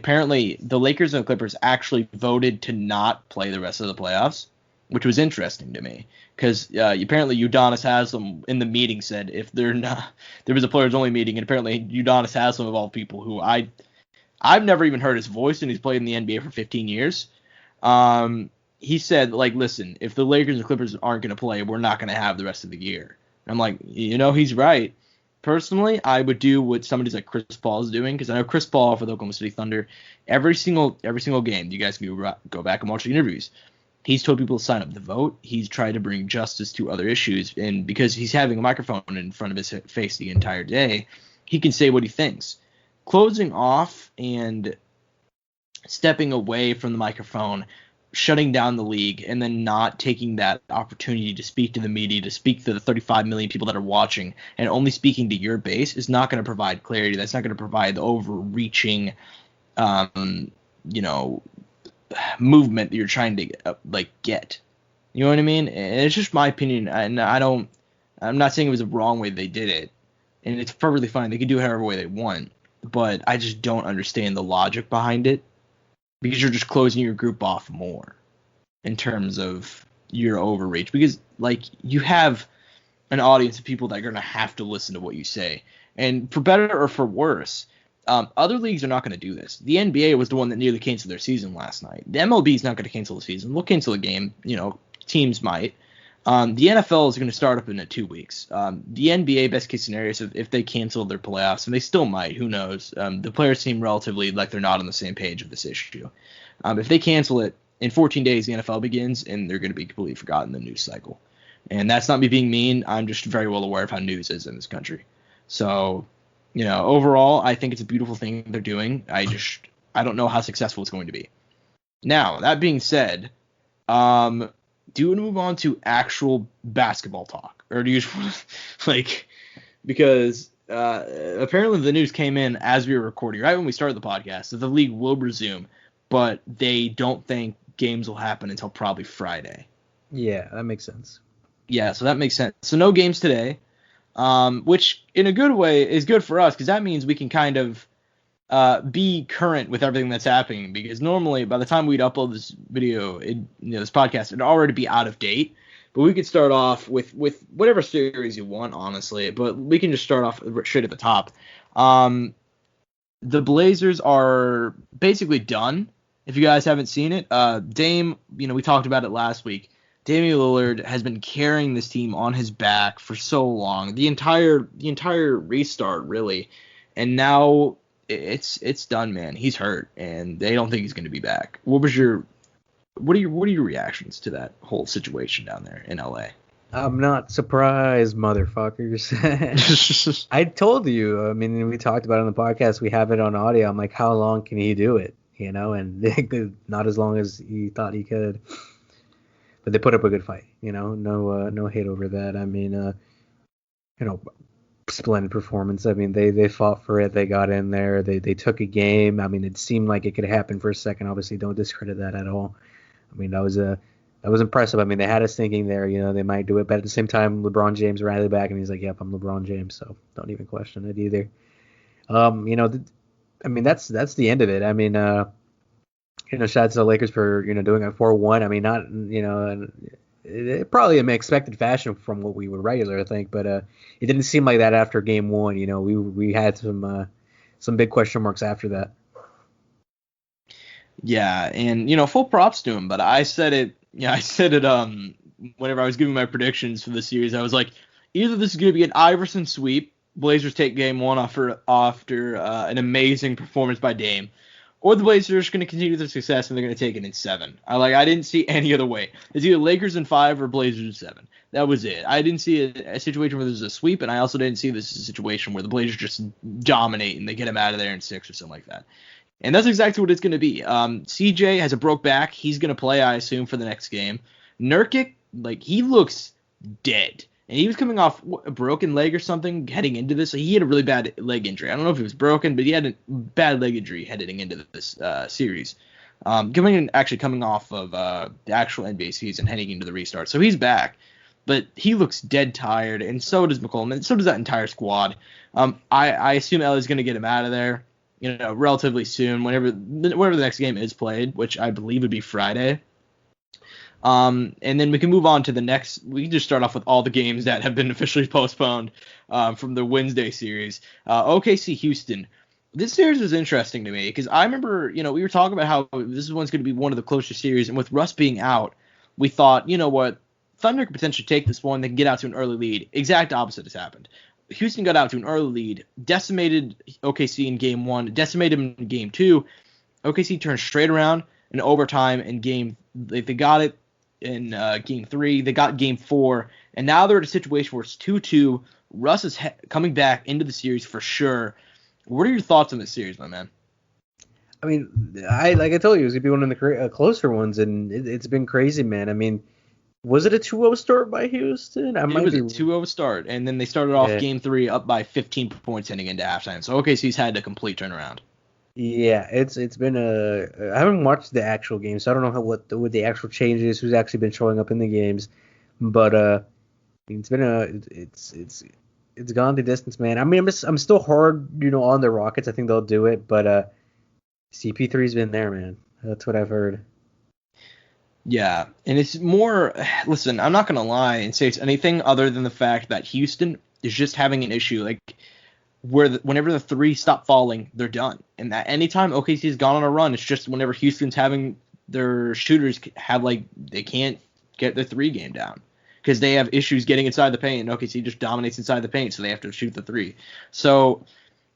Lakers and the Clippers actually voted to not play the rest of the playoffs, which was interesting to me, because apparently Udonis Haslem in the meeting said if they're not, there was a players only meeting, and apparently Udonis Haslem, of all people, who I've never even heard his voice, and he's played in the NBA for 15 years. He said, like, listen, if the Lakers and Clippers aren't going to play, we're not going to have the rest of the year. And I'm like, he's right. Personally, I would do what somebody like Chris Paul is doing, because I know Chris Paul for the Oklahoma City Thunder, every single game, you guys can go back and watch the interviews. He's told people to sign up to vote. He's tried to bring justice to other issues, and because he's having a microphone in front of his face the entire day, he can say what he thinks. Closing off and stepping away from the microphone shutting down the league and then not taking that opportunity to speak to the media, to speak to the 35 million people that are watching, and only speaking to your base is not going to provide clarity. That's not going to provide the overreaching, you know, movement that you're trying to get. You know what I mean? And it's just my opinion, and I'm not saying it was the wrong way they did it, and it's perfectly fine. They can do it however way they want, but I just don't understand the logic behind it, because you're just closing your group off more in terms of your overreach. Because, like, you have an audience of people that are going to have to listen to what you say. And for better or for worse, other leagues are not going to do this. The NBA was the one that nearly canceled their season last night. The MLB is not going to cancel the season. They'll cancel the game. You know, teams might. The NFL is going to start up in 2 weeks. The NBA, best case scenario, is if they cancel their playoffs, and they still might, who knows. The players seem relatively like they're not on the same page of this issue. If they cancel it, in 14 days, the NFL begins, and they're going to be completely forgotten in the news cycle. And that's not me being mean. I'm just very well aware of how news is in this country. So, you know, overall, I think it's a beautiful thing they're doing. I don't know how successful it's going to be. Now, that being said, do you want to move on to actual basketball talk? Or do you just want to, like, because apparently the news came in as we were recording, right when we started the podcast, that the league will resume, but they don't think games will happen until probably Friday. Yeah, that makes sense. Yeah, so that makes sense. So no games today, which in a good way is good for us, because that means we can kind of be current with everything that's happening, because normally by the time we'd upload this video, this podcast, it'd already be out of date. But we could start off with whatever series you want, honestly. But we can just start off straight at the top. The Blazers are basically done. If you guys haven't seen it, Dame, we talked about it last week. Damian Liillard has been carrying this team on his back for so long, the entire restart, really, and now it's done, man. He's hurt, and they don't think he's going to be back. What are your reactions to that whole situation down there in LA? I'm not surprised, motherfuckers. I told you. I mean, we talked about it on the podcast. We have it on audio. I'm like, how long can he do it? And not as long as he thought he could. But they put up a good fight. No hate over that. I mean, splendid performance. I mean, they fought for it. They got in there. They took a game. I mean, it seemed like it could happen for a second. Obviously, don't discredit that at all. I mean, that was impressive. I mean, they had us thinking there, they might do it. But at the same time, LeBron James rallied back, and he's like, yep, I'm LeBron James, so don't even question it either. I mean, that's the end of it. I mean, shout out to the Lakers for, doing it 4-1. I mean, not, it probably in expected fashion from what we would regularly think, but it didn't seem like that after game one. We had some big question marks after that. Yeah, and full props to him, but I said it whenever I was giving my predictions for the series. I was like, either this is going to be an Iverson sweep, Blazers take game one after an amazing performance by Dame, or the Blazers are just going to continue their success and they're going to take it in 7. I didn't see any other way. It's either Lakers in 5 or Blazers in 7. That was it. I didn't see a situation where there's a sweep, and I also didn't see this as a situation where the Blazers just dominate and they get him out of there in 6 or something like that. And that's exactly what it's going to be. CJ has a broke back. He's going to play, I assume, for the next game. Nurkic, he looks dead. And he was coming off a broken leg or something heading into this. He had a really bad leg injury. I don't know if it was broken, but he had a bad leg injury heading into this series. Coming off of the actual NBA season, heading into the restart. So he's back. But he looks dead tired, and so does McCollum, and so does that entire squad. I assume LA's going to get him out of there, relatively soon, whenever the next game is played, which I believe would be Friday. And then we can move on to the next. We can just start off with all the games that have been officially postponed from the Wednesday series. OKC Houston. This series was interesting to me because I remember, we were talking about how this one's going to be one of the closer series, and with Russ being out, we thought, what, Thunder could potentially take this one. They can get out to an early lead. Exact opposite has happened. Houston got out to an early lead, decimated OKC in game 1, decimated them in game 2. OKC turned straight around in overtime and they got it in game 3. They got game 4, and now they're in a situation where it's 2-2. Russ is coming back into the series for sure. What are your thoughts on this series, my man? I mean, like I told you, it was gonna be one of the closer ones, and it's been crazy, man. I mean, was it a 2-0 start by Houston? It was a 2-0 start, and then they started off Yeah. Game 3 up by 15 points heading into halftime. So OKC's had a complete turnaround. Yeah, it's been I haven't watched the actual game, so I don't know what the actual changes, who's actually been showing up in the games, but I mean, it's gone the distance, man. I mean, I'm still hard, on the Rockets. I think they'll do it, but CP3's been there, man. That's what I've heard. Yeah, and it's more. Listen, I'm not gonna lie and say it's anything other than the fact that Houston is just having an issue, like where whenever the three stop falling, they're done. And that anytime OKC's gone on a run, it's just whenever Houston's having their shooters have they can't get the three game down because they have issues getting inside the paint, and OKC just dominates inside the paint, so they have to shoot the three. So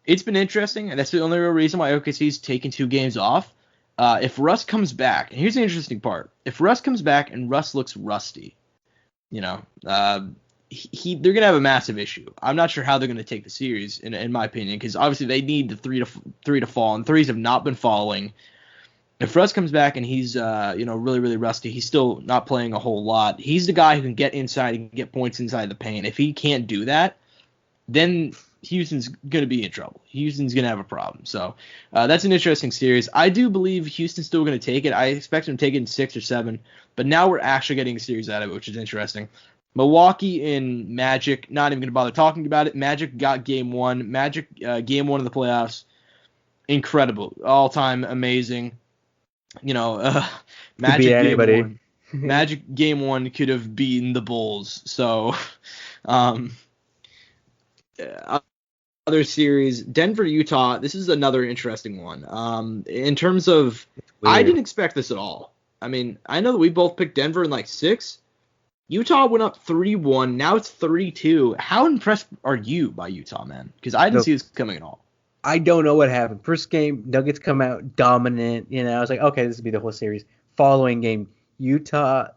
it's been interesting, and that's the only real reason why OKC's taken 2 games off. If Russ comes back, and here's the interesting part: if Russ comes back and Russ looks rusty, they're gonna have a massive issue. I'm not sure how they're gonna take the series, in my opinion, because obviously they need the three to fall, and threes have not been falling. If Russ comes back and he's really really rusty, he's still not playing a whole lot. He's the guy who can get inside and get points inside the paint. If he can't do that, then Houston's going to be in trouble. Houston's going to have a problem. So that's an interesting series. I do believe Houston's still going to take it. I expect them to take it in 6 or 7, but now we're actually getting a series out of it, which is interesting. Milwaukee and Magic, not even going to bother talking about it. Magic got game 1. Magic, game 1 of the playoffs, incredible. All-time amazing. Magic game 1. Magic game 1 could have beaten the Bulls. So, other series, Denver, Utah. This is another interesting one. In terms of, I didn't expect this at all. I mean, I know that we both picked Denver in 6. Utah went up 3-1. Now it's 3-2. How impressed are you by Utah, man? Because I didn't see this coming at all. I don't know what happened. First game, Nuggets come out dominant. I was like, okay, this will be the whole series. Following game, Utah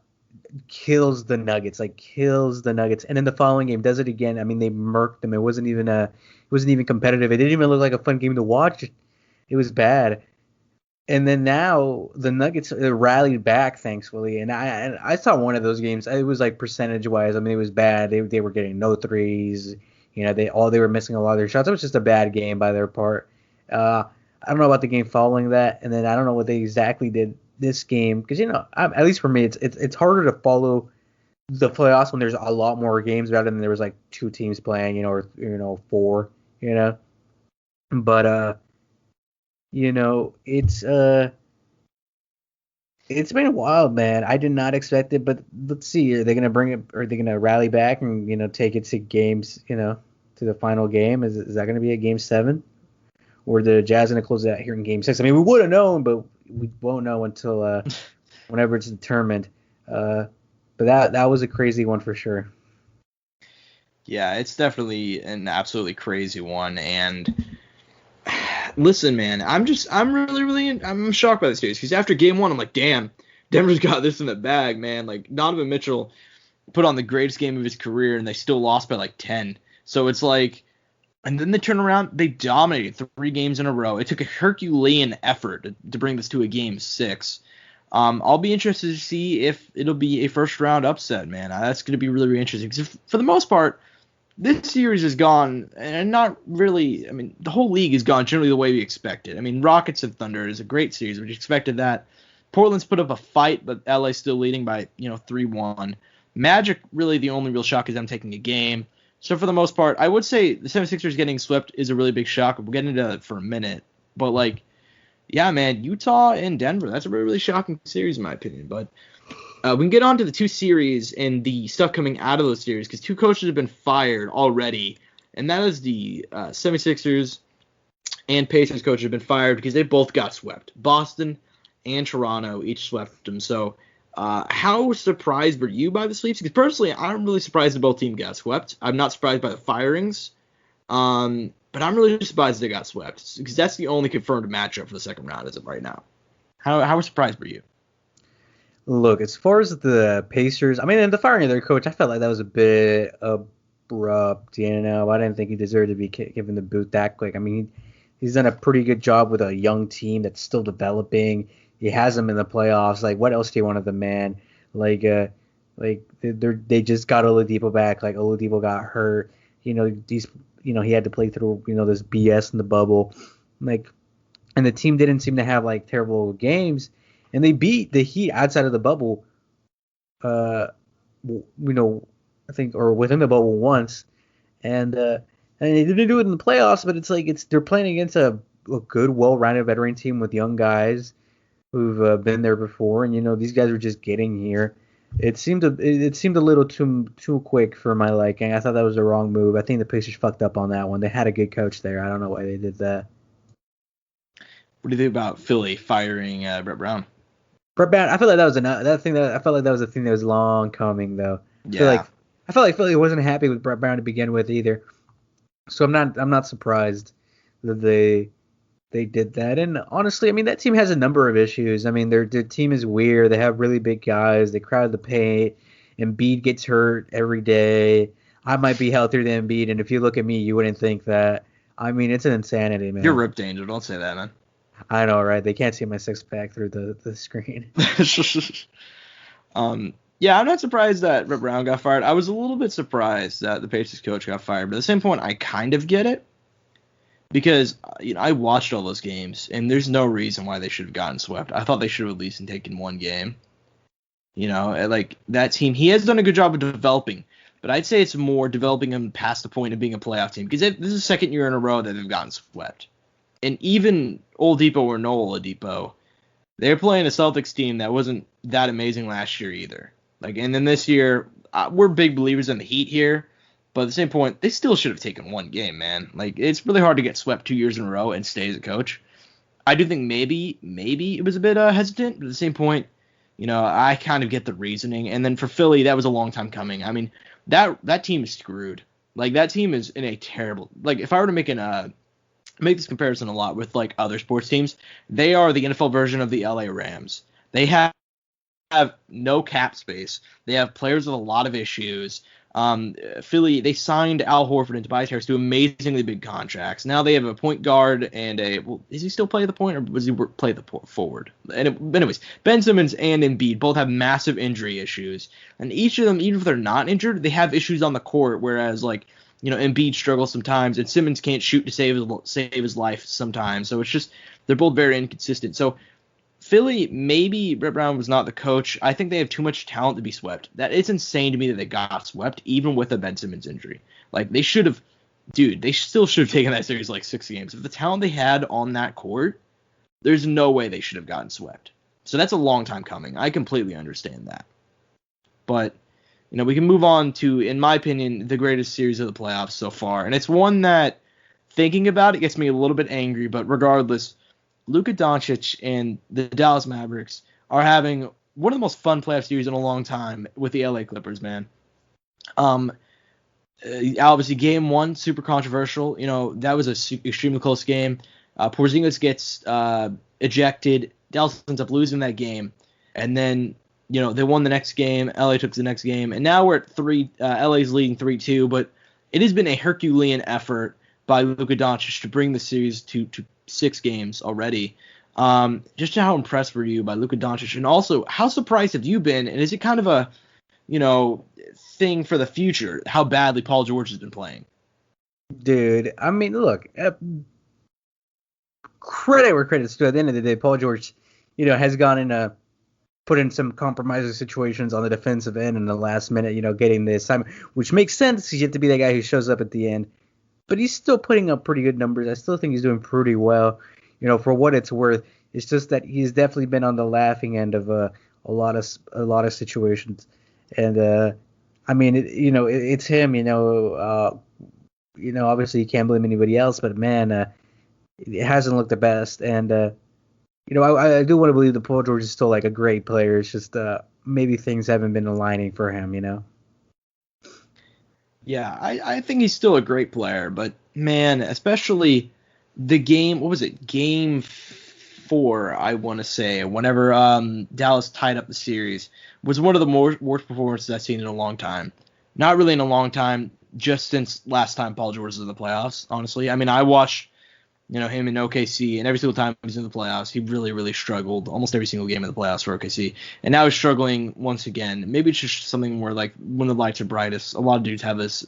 kills the Nuggets. And then the following game does it again. I mean, they murked them. It wasn't even competitive. It didn't even look like a fun game to watch. It was bad. And then now the Nuggets rallied back, thankfully. And I saw one of those games. It was percentage wise. I mean, it was bad. They were getting no threes. They were missing a lot of their shots. It was just a bad game by their part. I don't know about the game following that, and then I don't know what they exactly did this game because at least for me, it's harder to follow the playoffs when there's a lot more games rather than there was 2 teams playing, or 4, But it's been wild, man. I did not expect it, but let's see. Are they gonna bring it? Are they gonna rally back and take it to games? To the final game. Is that gonna be a game 7, or the Jazz gonna close it out here in game 6? I mean, we would have known, but we won't know until whenever it's determined. But that was a crazy one for sure. Yeah, it's definitely an absolutely crazy one. And listen, man, I'm shocked by this series because after game 1, I'm like, damn, Denver's got this in the bag, man. Donovan Mitchell put on the greatest game of his career, and they still lost by 10. So it's and then they turn around, they dominated 3 games in a row. It took a Herculean effort to bring this to a game 6. I'll be interested to see if it'll be a first round upset, man. That's going to be really, really interesting because for the most part, this series has gone, and not really, I mean, the whole league has gone generally the way we expected. I mean, Rockets and Thunder is a great series. We expected that. Portland's put up a fight, but LA's still leading by, 3-1. Magic, really the only real shock is them taking a game. So for the most part, I would say the 76ers getting swept is a really big shock. We'll get into that for a minute. But, yeah, man, Utah and Denver, that's a really, really shocking series in my opinion. But we can get on to the 2 series and the stuff coming out of those series because 2 coaches have been fired already. And that is the 76ers and Pacers coaches have been fired because they both got swept. Boston and Toronto each swept them. So how surprised were you by the sweeps? Because personally, I'm really surprised that both teams got swept. I'm not surprised by the firings, but I'm really surprised they got swept because that's the only confirmed matchup for the second round as of right now. How surprised were you? Look, as far as the Pacers, I mean, and the firing of their coach, I felt like that was a bit abrupt. I didn't think he deserved to be given the boot that quick. I mean, He's done a pretty good job with a young team that's still developing. He has them in the playoffs. Like, what else do you want of the man? They just got Oladipo back. Like, Oladipo got hurt. He had to play through this BS in the bubble. Like, and the team didn't seem to have like terrible games, and they beat the Heat outside of the bubble. I think, or within the bubble once, and they didn't do it in the playoffs. But they're playing against a good, well-rounded veteran team with young guys who've been there before, and these guys were just getting here. It seemed a little too quick for my liking. I thought that was the wrong move. I think the Pacers fucked up on that one. They had a good coach there. I don't know why they did that. What do you think about Philly firing Brett Brown? Brett Brown, I feel like that was I felt like that was a thing that was long coming though. Yeah. I felt like Philly wasn't happy with Brett Brown to begin with either. So I'm not surprised that they did that. And honestly, I mean, that team has a number of issues. I mean, their team is weird. They have really big guys. They crowd the paint. Embiid gets hurt every day. I might be healthier than Embiid, and if you look at me, you wouldn't think that. I mean, it's an insanity, man. You're ripped, Angel. Don't say that, man. I know, right? They can't see my six-pack through the screen. Yeah, I'm not surprised that Brett Brown got fired. I was a little bit surprised that the Pacers coach got fired, but at the same point, I kind of get it. Because I watched all those games, and there's no reason why they should have gotten swept. I thought they should have at least taken one game. Like that team, he has done a good job of developing, but I'd say it's more developing him past the point of being a playoff team. Because this is the second year in a row that they've gotten swept. And even Oladipo or no Oladipo, they're playing a Celtics team that wasn't that amazing last year either. And then this year, we're big believers in the Heat here. But at the same point, they still should have taken one game, man. It's really hard to get swept 2 years in a row and stay as a coach. I do think maybe it was a bit hesitant, but at the same point, I kind of get the reasoning. And then for Philly, that was a long time coming. I mean, that team is screwed. That team is in a terrible. If I were to make this comparison a lot with other sports teams, they are the NFL version of the LA Rams. They have no cap space. They have players with a lot of issues. Philly, they signed Al Horford and Tobias Harris to amazingly big contracts. Now they have a point guard and does he still play the point or does he play the forward? Anyways, Ben Simmons and Embiid both have massive injury issues. And each of them, even if they're not injured, they have issues on the court, whereas Embiid struggles sometimes and Simmons can't shoot to save his life sometimes. So it's just, they're both very inconsistent. So Philly, maybe Brett Brown was not the coach. I think they have too much talent to be swept. It's insane to me that they got swept, even with a Ben Simmons injury. They should have, they still should have taken that series 6 games. If the talent they had on that court, there's no way they should have gotten swept. So that's a long time coming. I completely understand that. But, we can move on to, in my opinion, the greatest series of the playoffs so far. And it's one that, thinking about it, gets me a little bit angry, but regardless, Luka Doncic and the Dallas Mavericks are having one of the most fun playoff series in a long time with the LA Clippers, man. Obviously, game one, super controversial. That was an extremely close game. Porzingis gets ejected. Dallas ends up losing that game. And then, they won the next game. LA took the next game. And now we're at 3. LA's leading 3-2. But it has been a Herculean effort by Luka Doncic to bring the series to 6 games already. Just how impressed were you by Luka Doncic? And also, how surprised have you been? And is it kind of a, thing for the future, how badly Paul George has been playing? Dude, I mean, look, credit where credit's due. At the end of the day, Paul George, has gone in put in some compromising situations on the defensive end in the last minute, getting the assignment, which makes sense. You have to be that guy who shows up at the end. But he's still putting up pretty good numbers. I still think he's doing pretty well, for what it's worth. It's just that he's definitely been on the laughing end of a lot of situations. And I mean, it's him. Obviously you can't blame anybody else, but man, it hasn't looked the best. And I do want to believe that Paul George is still a great player. It's just maybe things haven't been aligning for him. Yeah, I think he's still a great player, but man, especially the game, what was it? Game 4, I want to say, whenever Dallas tied up the series, was one of the worst performances I've seen in a long time. Not really in a long time, just since last time Paul George was in the playoffs, honestly. I mean, I watched him in OKC, and every single time he's in the playoffs, he really, really struggled almost every single game in the playoffs for OKC. And now he's struggling once again. Maybe it's just something where, like, when the lights are brightest, a lot of dudes have this.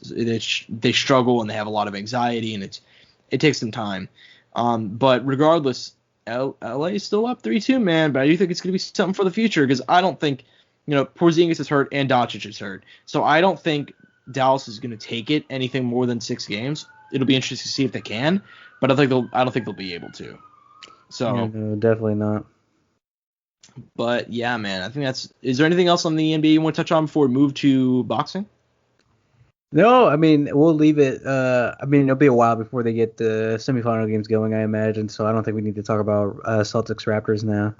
They struggle and they have a lot of anxiety, and it takes some time. But regardless, LA is still up 3-2, man. But I do think it's going to be something for the future because I don't think, Porzingis is hurt and Doncic is hurt. So I don't think Dallas is going to take it anything more than 6 games. It'll be interesting to see if they can. But I don't think they'll be able to. So no, definitely not. But yeah, man, I think that's. Is there anything else on the NBA you want to touch on before we move to boxing? No, I mean we'll leave it. It'll be a while before they get the semifinal games going, I imagine. So I don't think we need to talk about Celtics Raptors now.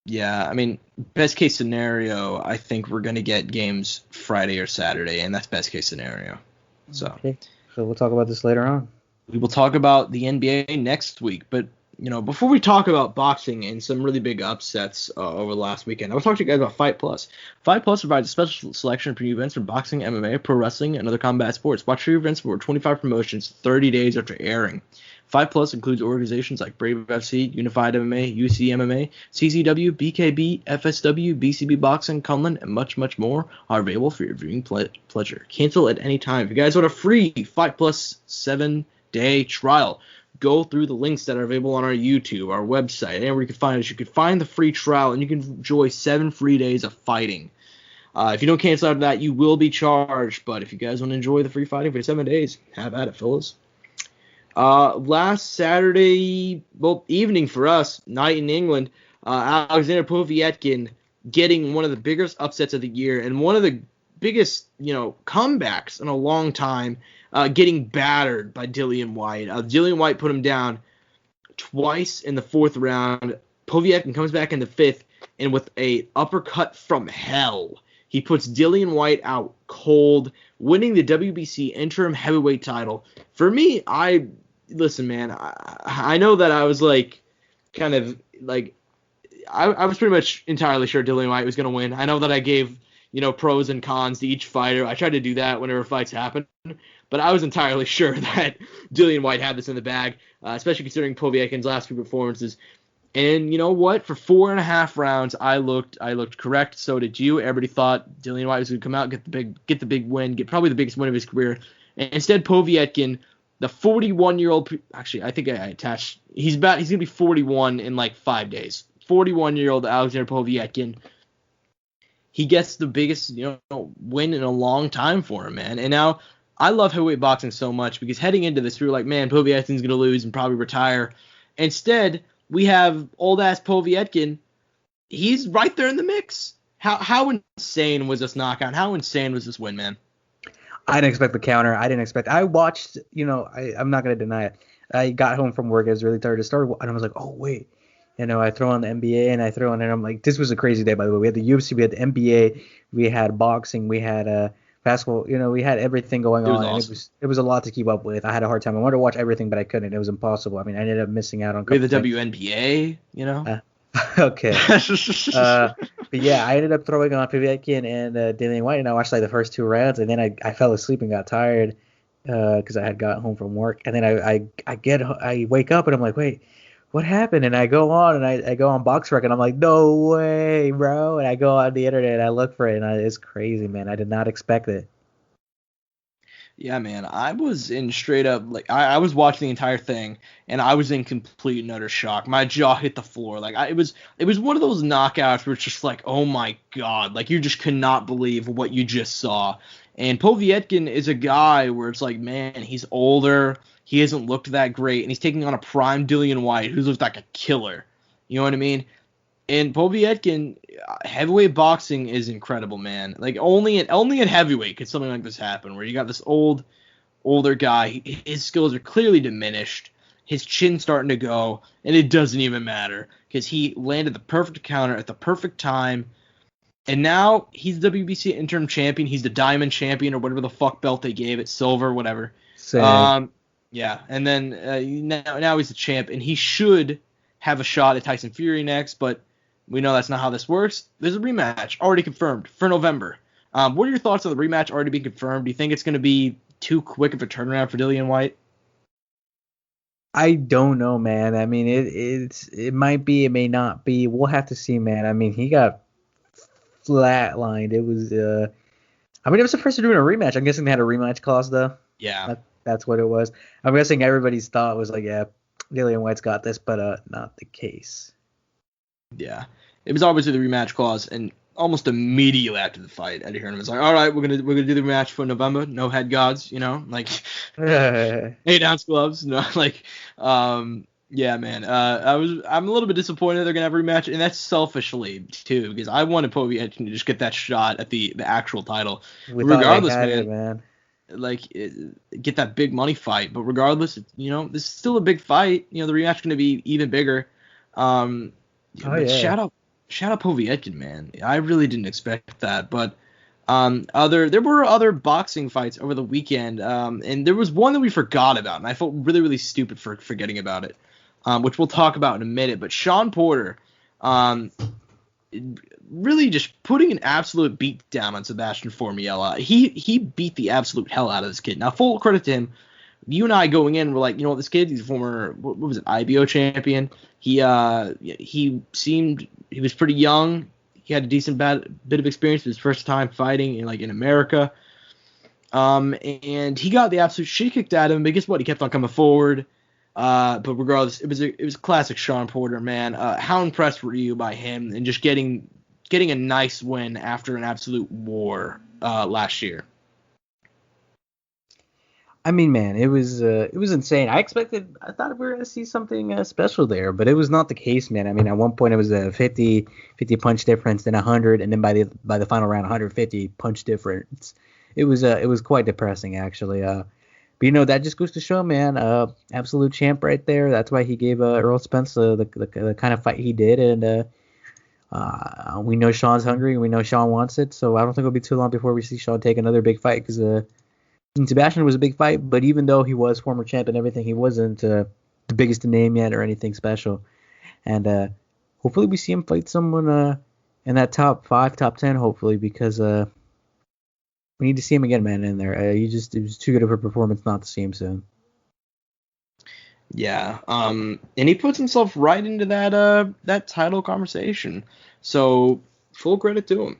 Yeah, I mean, best case scenario, I think we're gonna get games Friday or Saturday, and that's best case scenario. So. Okay. So we'll talk about this later on. We will talk about the NBA next week, but before we talk about boxing and some really big upsets over the last weekend, I want to talk to you guys about Fight Plus. Fight Plus provides a special selection of premium events for boxing, MMA, pro wrestling, and other combat sports. Watch free events for 25 promotions 30 days after airing. Fight Plus includes organizations like Brave FC, Unified MMA, UC MMA, CCW, BKB, FSW, BCB Boxing, Kunlun, and much, much more are available for your viewing pleasure. Cancel at any time. If you guys want a free Fight Plus 7-day trial, go through the links that are available on our YouTube, our website, and where you can find us. You can find the free trial, and you can enjoy 7 free days of fighting. If you don't cancel out of that, you will be charged. But if you guys want to enjoy the free fighting for 7 days, have at it, fellas. Last Saturday, evening for us, night in England, Alexander Povetkin getting one of the biggest upsets of the year and one of the biggest, comebacks in a long time, getting battered by Dillian White. Dillian White put him down twice in the 4th round. Povetkin comes back in the 5th, and with a uppercut from hell, he puts Dillian White out cold, winning the WBC interim heavyweight title. For me, listen, man, I know that I was I was pretty much entirely sure Dillian White was going to win. I know that I gave, pros and cons to each fighter. I tried to do that whenever fights happen, but I was entirely sure that Dillian White had this in the bag, especially considering Povetkin's last few performances. And you know what? For 4.5 rounds, I looked correct. So did you. Everybody thought Dillian White was going to come out, get the big win, get probably the biggest win of his career. And instead, Povetkin, the 41-year-old, actually, I think I attached. He's going to be 41 in 5 days. 41-year-old Alexander Povetkin. He gets the biggest, win in a long time for him, man. And now I love heavyweight boxing so much because heading into this, we were like, man, Povetkin's going to lose and probably retire. Instead, we have old-ass Povetkin. He's right there in the mix. How insane was this knockout? How insane was this win, man? I didn't expect the counter. I watched, I'm not going to deny it. I got home from work. I was really tired to start, and I was like, oh, wait. I throw on the NBA, and I'm like, this was a crazy day, by the way. We had the UFC, we had the NBA, we had boxing, we had basketball. We had everything going on. Awesome. And it was a lot to keep up with. I had a hard time. I wanted to watch everything, but I couldn't. It was impossible. I mean, I ended up missing out on. We had the WNBA, Okay. But yeah, I ended up throwing on Povetkin and Dillian White, and I watched the first 2 rounds, and then I fell asleep and got tired because I had got home from work, and then I wake up and I'm like, wait, what happened? And I go on and I go on BoxRec, and I'm like, no way, bro. And I go on the internet and I look for it, and it's crazy, man. I did not expect it. Yeah, man, I was in straight up, I was watching the entire thing, and I was in complete and utter shock. My jaw hit the floor. It was one of those knockouts where it's just oh my God, you just could not believe what you just saw. And Povetkin is a guy where it's man, he's older, he hasn't looked that great, and he's taking on a prime Dillian White who's looked like a killer. You know what I mean? And Povetkin, heavyweight boxing is incredible, man. Only at heavyweight could something like this happen, where you got this older guy. His skills are clearly diminished. His chin's starting to go, and it doesn't even matter because he landed the perfect counter at the perfect time. And now he's the WBC interim champion. He's the diamond champion or whatever the fuck belt they gave it, silver, whatever. Same. Yeah, and then now he's the champ, and he should have a shot at Tyson Fury next, but we know that's not how this works. There's a rematch already confirmed for November. What are your thoughts on the rematch already being confirmed? Do you think it's going to be too quick of a turnaround for Dillian White? I don't know, man. I mean, it might be, it may not be. We'll have to see, man. I mean, he got flatlined. It was I mean, it was the first to doing a rematch. I'm guessing they had a rematch clause though. Yeah. That's what it was. I'm guessing everybody's thought was like, yeah, Dillian White's got this, but not the case. Yeah. It was obviously the rematch clause, and almost immediately after the fight, Eddie Hearn was like, "All right, we're gonna do the rematch for November. No head guards, like 8-ounce gloves. No, yeah, man. I'm a little bit disappointed they're gonna have a rematch, and that's selfishly too, because I wanted Povetkin to just get that shot at the actual title. We thought Regardless, they had man, it, man. Get that big money fight. But regardless, this is still a big fight. The rematch going to be even bigger. But yeah. shout out Povetkin, man. I really didn't expect that. But there were other boxing fights over the weekend, and there was one that we forgot about, and I felt really, really stupid for forgetting about it, which we'll talk about in a minute. But Sean Porter, really just putting an absolute beat down on Sebastian Formiella. He beat the absolute hell out of this kid. Now, full credit to him. You and I going in were like, this kid, he's a former, what was it, IBO champion. He was pretty young. He had a decent bit of experience. It was his first time fighting in America. And he got the absolute shit kicked out of him. But guess what? He kept on coming forward. But regardless, it was classic Sean Porter, man. How impressed were you by him and just getting a nice win after an absolute war last year? I mean, man, it was insane. I thought we were gonna see something special there, but it was not the case, man. I mean, at one point it was a 50 punch difference, then 100, and then by the final round, 150 punch difference. It was quite depressing, actually. But that just goes to show, man, absolute champ right there. That's why he gave Earl Spence the kind of fight he did, and we know Sean's hungry, and we know Sean wants it. So I don't think it'll be too long before we see Sean take another big fight, because Sebastian was a big fight, but even though he was former champ and everything, he wasn't the biggest name yet or anything special. And hopefully we see him fight someone in that top 5, top 10, hopefully, because we need to see him again, man, in there. It was too good of a performance not to see him soon. Yeah, and he puts himself right into that title conversation. So full credit to him.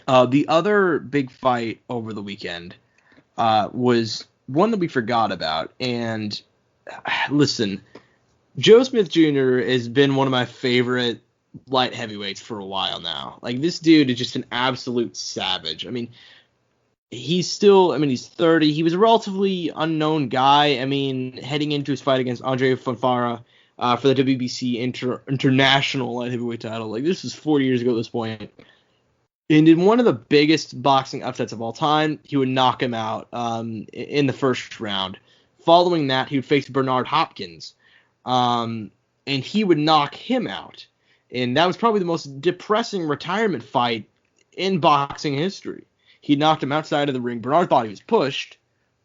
The other big fight over the weekend was one that we forgot about. And listen, Joe Smith Jr. has been one of my favorite light heavyweights for a while now. This dude is just an absolute savage. I mean, he's 30. He was a relatively unknown guy. I mean, heading into his fight against Andre Fonfara for the WBC international light heavyweight title. This was 40 years ago at this point. And in one of the biggest boxing upsets of all time, he would knock him out in the first round. Following that, he would face Bernard Hopkins, and he would knock him out. And that was probably the most depressing retirement fight in boxing history. He knocked him outside of the ring. Bernard thought he was pushed,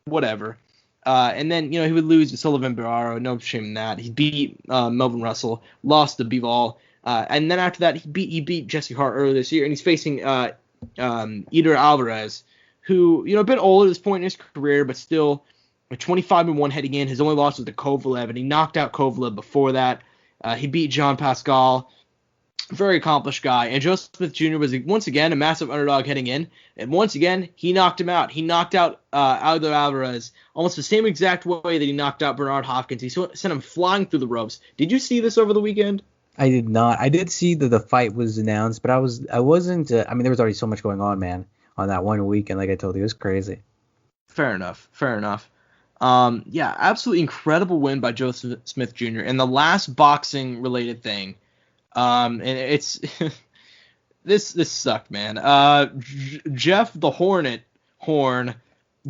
whatever. And then, he would lose to Sullivan Barraro. No shame in that. He beat Melvin Russell, lost to Bivol. And then after that, he beat Jesse Hart earlier this year, and he's facing Edir Alvarez, who, a bit old at this point in his career, but still 25-1 heading in. His only loss was to Kovalev, and he knocked out Kovalev before that. He beat John Pascal, very accomplished guy. And Joe Smith Jr. was once again a massive underdog heading in, and once again he knocked him out. He knocked out Edir Alvarez almost the same exact way that he knocked out Bernard Hopkins. He sent him flying through the ropes. Did you see this over the weekend? I did not. I did see that the fight was announced, but I wasn't. I mean, there was already so much going on, man, on that one week, and like I told you, it was crazy. Fair enough. Yeah, absolutely incredible win by Joe Smith Jr. And the last boxing related thing, and it's this sucked, man. Jeff the Hornet Horn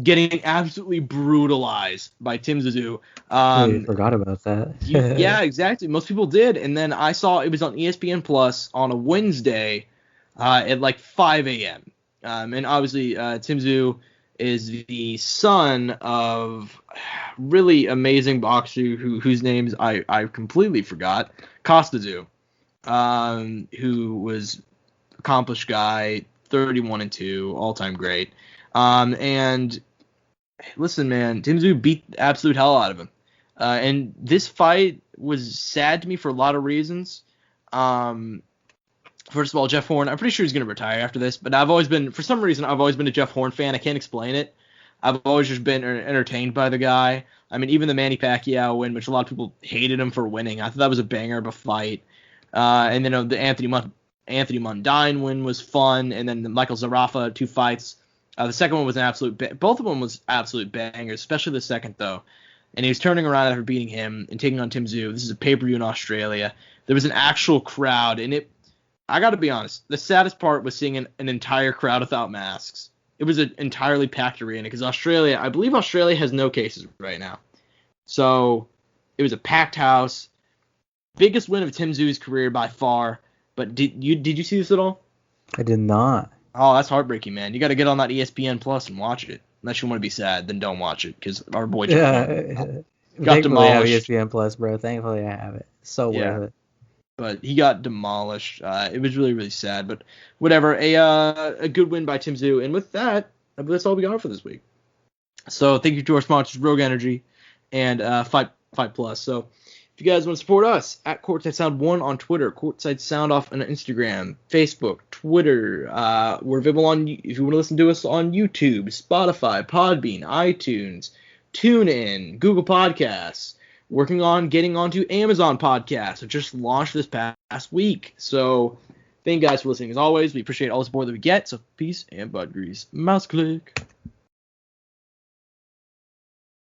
getting absolutely brutalized by Tim Zissou. I forgot about that. Yeah, exactly. Most people did. And then I saw it was on ESPN Plus on a Wednesday at 5 a.m. And obviously Tim Zissou is the son of really amazing boxer whose names I completely forgot, Costa Zissou, who was accomplished guy, 31-2, all-time great. And listen, man, Tim Zissou beat the absolute hell out of him. And this fight was sad to me for a lot of reasons. First of all, Jeff Horn, I'm pretty sure he's going to retire after this, but for some reason, I've always been a Jeff Horn fan. I can't explain it. I've always just been entertained by the guy. I mean, even the Manny Pacquiao win, which a lot of people hated him for winning, I thought that was a banger of a fight. And then the Anthony Mundine win was fun, and then the Michael Zarafa 2 fights. The second one was both of them was absolute bangers, especially the second, though. And he was turning around after beating him and taking on Tim Tszyu. This is a pay-per-view in Australia. There was an actual crowd, and I got to be honest, the saddest part was seeing an entire crowd without masks. It was an entirely packed arena because I believe Australia has no cases right now. So it was a packed house. Biggest win of Tim Tszyu's career by far. But did you see this at all? I did not. Oh, that's heartbreaking, man. You got to get on that ESPN Plus and watch it. Unless you want to be sad, then don't watch it because our boy got Thankfully I have demolished. ESPN Plus, bro. Thankfully I have it. So worth it. But he got demolished. It was really, really sad. But whatever, a good win by Tim Tszyu. And with that, that's all we got for this week. So thank you to our sponsors, Rogue Energy and Fight Plus. So if you guys want to support us, at Courtside Sound 1 on Twitter, Courtside Soundoff on Instagram, Facebook, Twitter. We're available if you want to listen to us on YouTube, Spotify, Podbean, iTunes, TuneIn, Google Podcasts. Working on getting onto Amazon Podcasts, which just launched this past week. So thank you guys for listening. As always, we appreciate all the support that we get. So peace and bud grease. Mouse click.